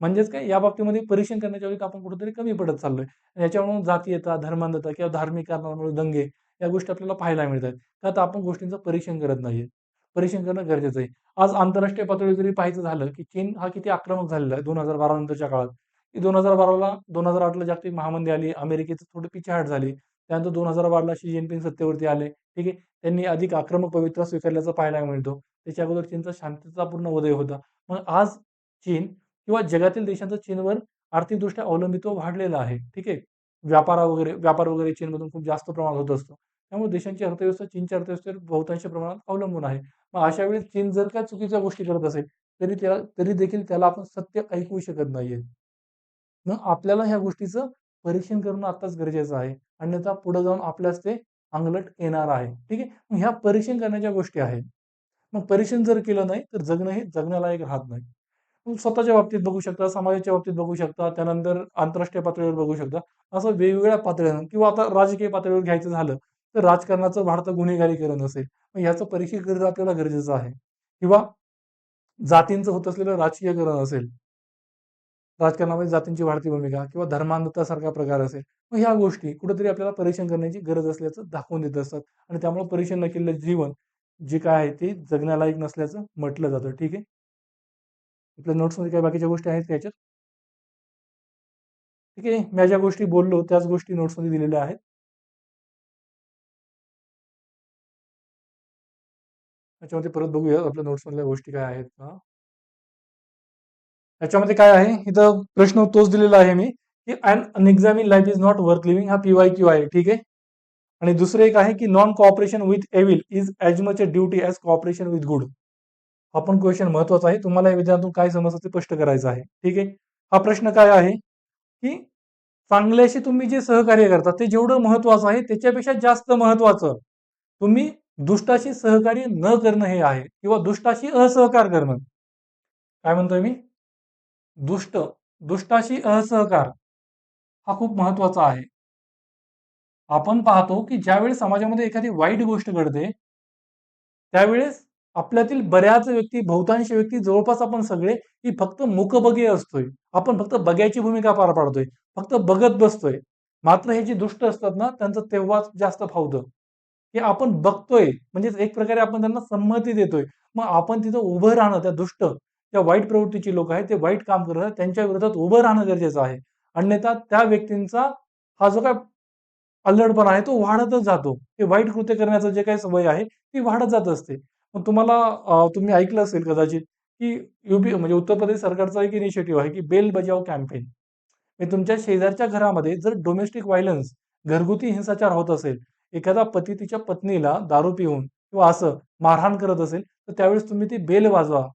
[SPEAKER 1] म्हणजेच काय या बाबतीमध्ये परीक्षण करण्याच्या वेळी आपण कुठेतरी कमी पडत चाललोय. याच्यावरून जातीयता, धर्मांधता किंवा धार्मिक कारणांमुळे दंगे या गोष्टी आपल्याला पाहायला मिळतात. का तर आपण गोष्टींचं परीक्षण करत नाहीये. परीक्षण करणं गरजेचं आहे. आज आंतरराष्ट्रीय पातळीवर जरी पाहायचं झालं, की चीन हा किती आक्रमक झालेला आहे 2012 नंतरच्या काळात. की 2012ला 2008ला जागतिक महामंदी आली, अमेरिकेची थोडी पिछेहाट झाली. त्यानंतर 2012ला शी जिनपिंग सत्तेवरती आले. ठीक आहे. त्यांनी अधिक आक्रमक पवित्रा स्वीकारल्याचं पाहायला मिळतो. त्याच्या अगोदर चीनचा शांततापूर्ण उदय होता. मग आज चीन किंवा जगातील देशांचं चीनवर आर्थिकदृष्ट्या अवलंबित्व वाढलेलं आहे. ठीक आहे. व्यापार वगैरे चीनमधून खूप जास्त प्रमाणात होत असतो. त्यामुळे देशांची अर्थव्यवस्था चीनच्या अर्थव्यवस्थेवर बहुतांश प्रमाणात अवलंबून आहे. मग अशा वेळी चीन जर का चुकीच्या गोष्टी करत असेल, तरी देखील त्याला आपण सत्य ऐकवू शकत नाहीये. मग आपल्याला ह्या गोष्टीचं परीक्षण करणं आत्ताच गरजेचं आहे. अन्यथा पुढे जाऊन आपल्याच ते अंगलट येणार आहे. ठीक आहे. मग ह्या परीक्षण करण्याच्या गोष्टी आहेत. मग परीक्षण जर केलं नाही, तर जगणं हे जगण्यालायक राहत नाही. मग स्वतःच्या बाबतीत बघू शकता, समाजाच्या बाबतीत बघू शकता, त्यानंतर आंतरराष्ट्रीय पातळीवर बघू शकता. असं वेगवेगळ्या पातळ्यांवर किंवा आता राजकीय पातळीवर घ्यायचं झालं, तर राजकारणाचं वाढतं गुन्हेगारीकरण असेल. मग ह्याचं परीक्षण करणं आपल्याला गरजेचं आहे. किंवा जातींचं होत असलेलं राजकीयकरण असेल. राजकारणामध्ये जातींची वाढती भूमिका किंवा धर्मांधतासारखा प्रकार असेल. मग ह्या गोष्टी कुठेतरी आपल्याला परीक्षण करण्याची गरज असल्याचं दाखवून देत असतात आणि त्यामुळे परीक्षण न केलेलं जीवन जे काय आहे ते जगण्यालायक नसल्याचं म्हटलं जातं. ठीक आहे. आपल्या नोट्समध्ये काही बाकीच्या गोष्टी आहेत का याच्यात? ठीक आहे. मी ज्या गोष्टी बोललो त्याच गोष्टी नोट्समध्ये दिलेल्या आहेत. त्याच्यामध्ये परत बघूया आपल्या नोट्समधल्या गोष्टी काय आहेत का? त्याच्यामध्ये काय आहे? इथं प्रश्न तोच दिलेला आहे मी, की "an unexamined life is not worth living" हा पी-वाय-क्यू आहे. ठीक आहे. आणि दुसरं एक आहे, की "non cooperation with evil is as much a duty as cooperation with good." हा पण क्वेश्चन महत्वाचा आहे. तुम्हाला या विधानातून काय समजतं ते स्पष्ट करायचं आहे. ठीक आहे. हा प्रश्न काय आहे, की चांगल्याशी तुम्ही जे सहकार्य करता ते जेवढं महत्वाचं आहे त्याच्यापेक्षा जास्त महत्वाचं तुम्ही दुष्टाशी सहकार्य न करणं हे आहे किंवा दुष्टाशी असहकार करणं. काय म्हणतोय मी? दुष्ट दुष्टाशी असहकार हा खूप महत्वाचा आहे. आपण पाहतो, की ज्यावेळेस समाजामध्ये एखादी वाईट गोष्ट घडते, त्यावेळेस आपल्यातील बऱ्याच व्यक्ती, बहुतांश व्यक्ती, जवळपास आपण सगळे, की फक्त मूकबधिर असतोय. आपण फक्त बघ्याची भूमिका पार पाडतोय. फक्त बघत बसतोय. मात्र हे जे दुष्ट असतात ना, त्यांचं तेव्हाच जास्त फावतं, की आपण बघतोय, म्हणजेच एक प्रकारे आपण त्यांना संमती देतोय. मग आपण तिथं उभं राहणं, त्या दुष्ट, त्या वाईट प्रवृत्तीची लोकं आहेत, ते वाईट काम करत आहेत, त्यांच्या विरोधात उभं राहणं गरजेचं आहे. अन्यथा त्या व्यक्तींचा हा जो काही अल्लडपणा आहे तो वाढतच जातो. ते वाईट कृत्य करण्याचं जे काही सवय आहे, ती वाढत जात असते. मग तुम्हाला तुम्ही ऐकलं असेल कदाचित, की म्हणजे उत्तर प्रदेश सरकारचा एक इनिशिएटिव्ह आहे, की बेल बजाव कॅम्पेन. म्हणजे तुमच्या शेजारच्या घरामध्ये जर डोमेस्टिक व्हायलन्स, घरगुती हिंसाचार होत असेल, एखादा पती तिच्या पत्नीला दारू पिऊन किंवा असं मारहाण करत असेल, तर त्यावेळेस तुम्ही ती बेल वाजवा.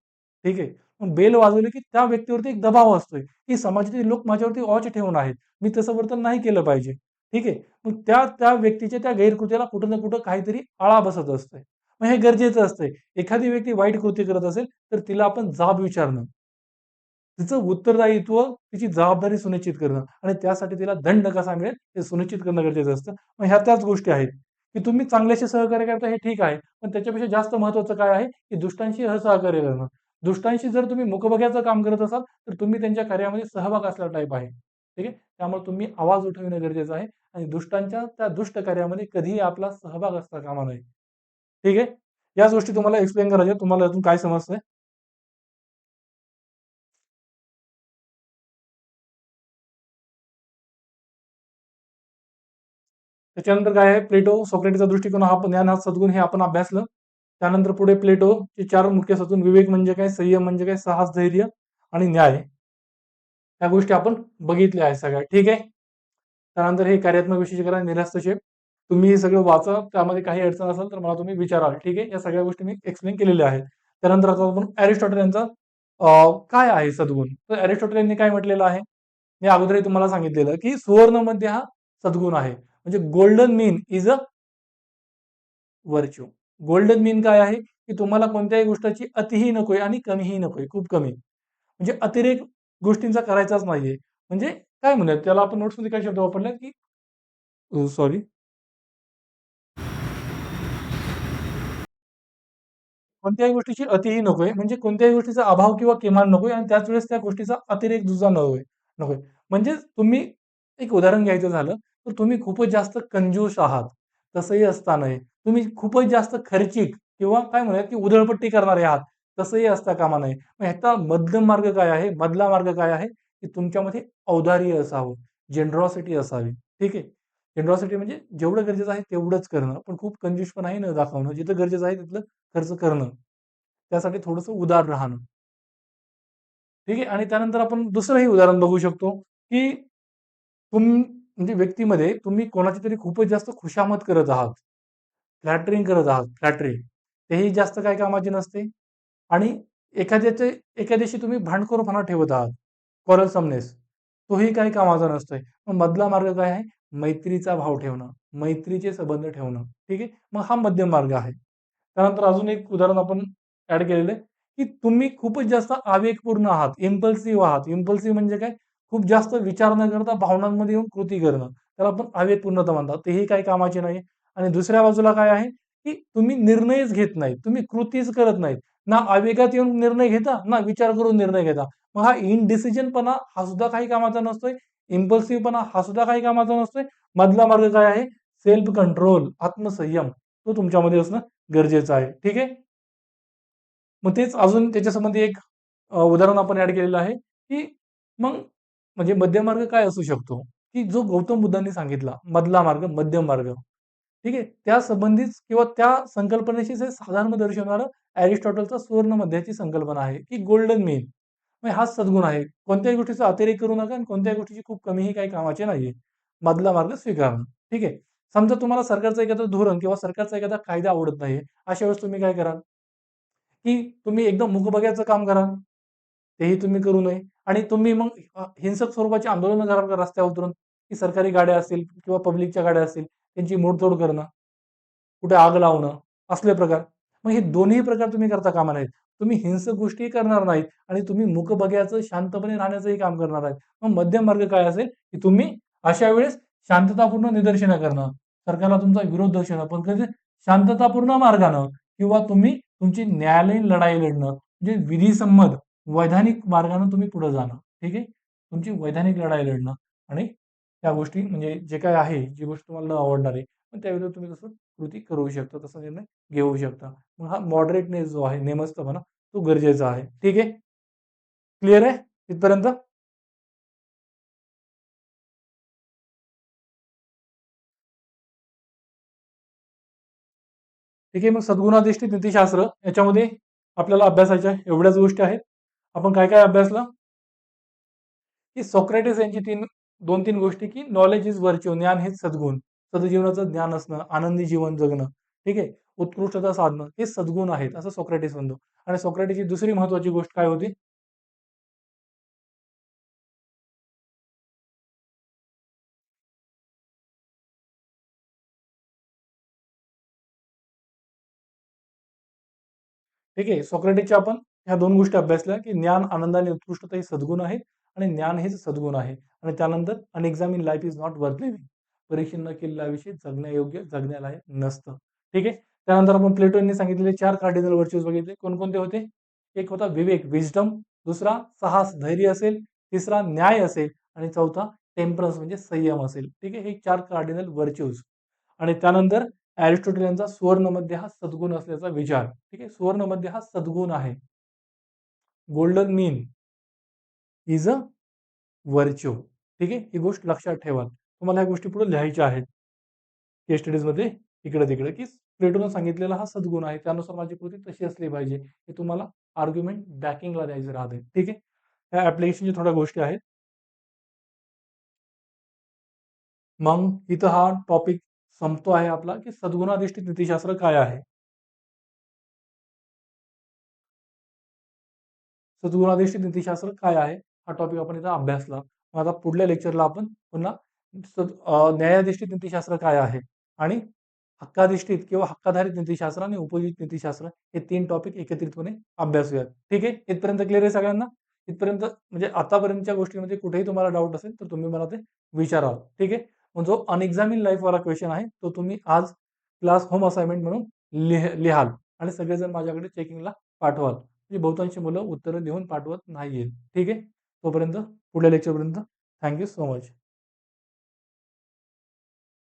[SPEAKER 1] ठीक आहे. मग बेल वाजवली की त्या व्यक्तीवरती एक दबाव असतोय, की समाजातील लोक माझ्यावरती वॉच ठेवून आहेत. मी तसं वर्तन नाही केलं पाहिजे. ठीक आहे. मग त्या त्या व्यक्तीच्या त्या गैरकृत्याला कुठं ना कुठं काहीतरी आळा बसत असतोय. मग हे गरजेचं असतंय. एखादी व्यक्ती वाईट कृत्य करत असेल, तर तिला आपण जाब विचारणं. तिचं उत्तरदायित्व, तिची जबाबदारी सुनिश्चित करणं आणि त्यासाठी तिला दंड कसा मिळेल हे सुनिश्चित करणं गरजेचं असतं. मग ह्या त्याच गोष्टी आहेत, की तुम्ही चांगल्याशी सहकार्य करता हे ठीक आहे. पण त्याच्यापेक्षा जास्त महत्त्वाचं काय आहे, की दुष्टांशी सहकार्य करणं. दुष्टांशी जर तुम्ही मुकबघ्याचं काम करत असाल, तर तुम्ही त्यांच्या कार्यामध्ये सहभाग असला टाइप आहे. ठीक आहे. त्यामुळे तुम्ही आवाज उठविणं गरजेचं आहे आणि दुष्टांच्या त्या दुष्ट कार्यामध्ये कधीही आपला सहभाग असता कामा नये. ठीक आहे. याच गोष्टी तुम्हाला एक्सप्लेन करायच्या. तुम्हाला अजून काय समजतंय? त्याच्यानंतर काय आहे, प्लेटो, सोक्रेटिसचा दृष्टिकोन, हा ज्ञान, हा सद्गुण हे आपण अभ्यासलं. त्यानंतर पुढे प्लेटोचे 4 मुख्य सद्गुण: विवेक म्हणजे काय, संयम म्हणजे काय, साहस, धैर्य आणि न्याय. ह्या गोष्टी आपण बघितल्या आहेत सगळ्या. ठीक आहे. त्यानंतर हे कार्यात्मक विशेषीकरण, निरस्तक्षेप. तुम्ही हे सगळं वाचा. त्यामध्ये काही अडचण असेल तर मला तुम्ही विचाराल. ठीक आहे. या सगळ्या गोष्टी मी एक्सप्लेन केलेल्या आहेत. त्यानंतर आता आपण अरिस्टॉटल यांचा काय आहे सद्गुण? तर अरिस्टॉटल यांनी काय म्हटलेलं आहे? मी अगोदरही तुम्हाला सांगितलेलं, की सुवर्ण मध्य हा सद्गुण आहे. म्हणजे golden mean is a virtue. Golden mean काय आहे, की तुम्हाला कोणत्याही गोष्टीची अतिही नकोय आणि कमीही नकोय, खूप कमी. म्हणजे अतिरेक गोष्टींचा करायचाच नाहीये. म्हणजे काय म्हणूयात त्याला, आपण नोट्समध्ये काय शब्द वापरला, की सॉरी, कोणत्याही गोष्टीची अतिही नकोय, म्हणजे कोणत्याही गोष्टीचा अभाव किंवा किमान नकोय आणि त्याच वेळेस त्या गोष्टीचा अतिरेक सुद्धा नकोय नकोय. म्हणजे तुम्ही एक उदाहरण घ्यायचं झालं, तर तुम्ही खूपच जास्त कंजूस आहात. तसंही असता नये. तुम्ही खूपच जास्त खर्चिक किंवा काय म्हणूयात, की उधळपट्टी करणारे आहात. तसंही असता कामा नये. मग ह्याचा मध्यम मार्ग काय आहे? मधला मार्ग काय आहे? की तुमच्यामध्ये औदार्य असावं, जनरॉसिटी असावी. ठीक आहे. जनरॉसिटी म्हणजे जेवढं गरजेचं आहे तेवढंच करणं. पण खूप कंजूसपणाही न दाखवणं. जिथं गरजेचं आहे तिथलं खर्च करणं. त्यासाठी थोडंसं उदार राहणं. ठीक आहे. आणि त्यानंतर आपण दुसरंही उदाहरण बघू शकतो, की म्हणजे व्यक्तीमध्ये तुम्ही कोणाची तरी खूपच जास्त खुशामत करत आहात. फ्लॅटरिंग करत आहात, फ्लॅटरिंग. तेही जास्त काही कामाचे नसते. आणि एखाद्याशी तुम्ही भांडखोरपणा ठेवत आहात, quarrelsomeness, तोही काही कामाचा नसतोय. मग मधला मार्ग काय आहे? मैत्रीचा भाव ठेवणं, मैत्रीचे संबंध ठेवणं. ठीक आहे. मग हा मध्यम मार्ग आहे. त्यानंतर अजून एक उदाहरण आपण ऍड केलेलं आहे, की तुम्ही खूपच जास्त आवेगपूर्ण आहात, इम्पल्सिव्ह आहात. इम्पल्सिव्ह म्हणजे काय? खूप जास्त विचार न करता भावनांमध्ये येऊन कृती करणं. त्याला आपण आवेगपूर्णता म्हणतात. तेही काही कामाचे नाही. आणि दुसऱ्या बाजूला काय आहे, की तुम्ही निर्णयच घेत नाहीत. तुम्ही कृतीच करत नाहीत. ना आवेगात येऊन निर्णय घेता, ना विचार करून निर्णय घेता. मग हा इनडिसिजनपणा हा सुद्धा काही कामाचा नसतोय. इम्पल्सिव्हपणा हा सुद्धा काही कामाचा नसतोय. मधला मार्ग काय आहे? सेल्फ कंट्रोल, आत्मसंयम. तो तुमच्यामध्ये असणं गरजेचं आहे. ठीक आहे. मग तेच अजून त्याच्यासंबंधी एक उदाहरण आपण ऍड केलेलं आहे, की मग म्हणजे मध्यम मार्ग काय असू शकतो, की जो गौतम बुद्धांनी सांगितला मधला मार्ग, मध्यम मार्ग. ठीक आहे. त्या संबंधित किंवा त्या संकल्पनेशी जे साधर्म्य दर्शवणारं अरिस्टॉटलचा सुवर्ण मध्याची संकल्पना आहे, की गोल्डन मीन. मग हाच सद्गुण आहे. कोणत्याही गोष्टीचा अतिरेक करू नका आणि कोणत्याही गोष्टीची खूप कमीही काही कामाची नाहीये. मधला मार्ग स्वीकारणं. ठीक आहे. समजा तुम्हाला सरकारचं एखादं धोरण किंवा सरकारचा एखादा कायदा आवडत नाहीये. अशा वेळेस तुम्ही काय कराल? की तुम्ही एकदम मूकबघ्याचं काम करा. तेही तुम्ही करू नये आणि तुम्ही मग हिंसक स्वरूपाची आंदोलनं करा का रस्त्यावर उतरून, की सरकारी गाड्या असतील किंवा पब्लिकच्या गाड्या असतील, त्यांची मोडतोड करणं, कुठे आग लावणं, असले प्रकार. मग हे दोन्ही प्रकार तुम्ही करता कामा नयेत. तुम्ही हिंसक गोष्टी करणार नाहीत आणि तुम्ही मूकबघ्याचं शांतपणे राहण्याचंही काम करणार आहेत. मग मध्यम मार्ग काय असेल, की तुम्ही अशा वेळेस शांततापूर्ण निदर्शनं करणं, सरकारला तुमचा विरोध दर्शवणं, पण कधी शांततापूर्ण मार्गानं किंवा तुम्ही तुमची न्यायालयीन लढाई लढणं, म्हणजे विधिसंमत वैधानिक मार्गाने तुम्ही पुढे जाणं. ठीक आहे. तुमची वैधानिक लढाई लढणं आणि त्या गोष्टी म्हणजे जे काही आहे, जी गोष्ट तुम्हाला न आवडणार आहे, पण त्याविरुद्ध तुम्ही तसं कृती करू शकता, तसा निर्णय घेऊ शकता. मग हा मॉडरेटनेस जो आहे, नेमस्तपणा, तो गरजेचा आहे. ठीक आहे. क्लिअर आहे इथपर्यंत? ठीक आहे. मग सद्गुणाधिष्ठित नीतिशास्त्र याच्यामध्ये आपल्याला अभ्यासाच्या एवढ्याच गोष्टी आहेत. आपण काय काय अभ्यासलं, की सोक्रेटिस यांची 2-3 गोष्टी, की नॉलेज इज व्हर्च्यू, ज्ञान हेच सद्गुण. सद्जीवनाचं ज्ञान असणं, आनंदी जीवन जगणं. ठीक आहे. उत्कृष्टता साधणं हे सद्गुण आहेत असं सॉक्रेटिस म्हणतो. आणि सॉक्रेटिसची दुसरी महत्वाची गोष्ट काय होती? ठीक आहे. सॉक्रेटिसच्या आपण ह्या 2 गोष्टी अभ्यासल्या, की ज्ञान, आनंद आणि उत्कृष्टता हे सद्गुण आहेत आणि ज्ञान हेच सद्गुण आहे. आणि त्यानंतर unexamined life is not worth living. परीक्षण न केलेलं आयुष्य जगण्यायोग्य, जगण्यालायक नसतं. ठीक आहे. त्यानंतर आपण प्लेटोने सांगितलेले 4 कार्डिनल व्हर्च्यूज बघितले. कोणकोणते होते? एक होता विवेक, विस्डम. दुसरा साहस, धैर्य असेल. तिसरा न्याय असेल आणि चौथा टेम्परन्स म्हणजे संयम असेल. ठीक आहे. हे 4 कार्डिनल व्हर्च्यूज. आणि त्यानंतर अरिस्टोटल यांचा सुवर्णमध्य हा सद्गुण असल्याचा विचार. ठीक आहे. सुवर्णमध्य हा सद्गुण आहे. Golden mean is a virtue. ठीक आहे. ही गोष्ट लक्षात ठेवा. तुम्हाला ह्या गोष्टी पुढे लिहायच्या आहेत. केस स्टडीजमध्ये इकडे-तिकडे, की प्लेटोनं सांगितलेला हा सद्गुण आहे. त्यानुसार माझी कृती तशी असली पाहिजे. हे तुम्हाला आर्ग्युमेंट बॅकिंगला द्यायचं राहते. ठीक आहे. ह्या ॲप्लिकेशनच्या थोड्या गोष्टी आहेत. मग इथं हा टॉपिक संपतो आहे आपला, की सद्गुणाधिष्ठित नीतिशास्त्र काय आहे? सद्गुणाधिष्ठित नीतिशास्त्र काय आहे? हा टॉपिक आपण इथं अभ्यासला. मग आता पुढल्या लेक्चरला आपण पुन्हा न्यायाधिष्ठित नीतिशास्त्र काय आहे? आणि हक्काधिष्ठित किंवा हक्काधारित नीतिशास्त्र आणि उपयोजित नीतिशास्त्र हे 3 टॉपिक एकत्रितपणे अभ्यासूयात. ठीक आहे? इथपर्यंत क्लिअर आहे सगळ्यांना? इथपर्यंत म्हणजे आतापर्यंतच्या गोष्टींमध्ये कुठेही तुम्हाला डाऊट असेल तर तुम्ही मला ते विचारा. ठीक आहे? मग जो अनएक्झामिन्ड लाईफवाला क्वेश्चन आहे तो तुम्ही आज क्लास होम असाइनमेंट म्हणून लिहाल आणि सगळेजण माझ्याकडे चेकिंगला पाठवाल. म्हणजे बहुतांशी मुलं उत्तरं लिहून पाठवत नाहीयेत. ठीक आहे? तोपर्यंत पुढल्या लेक्चरपर्यंत थँक यू सो मच.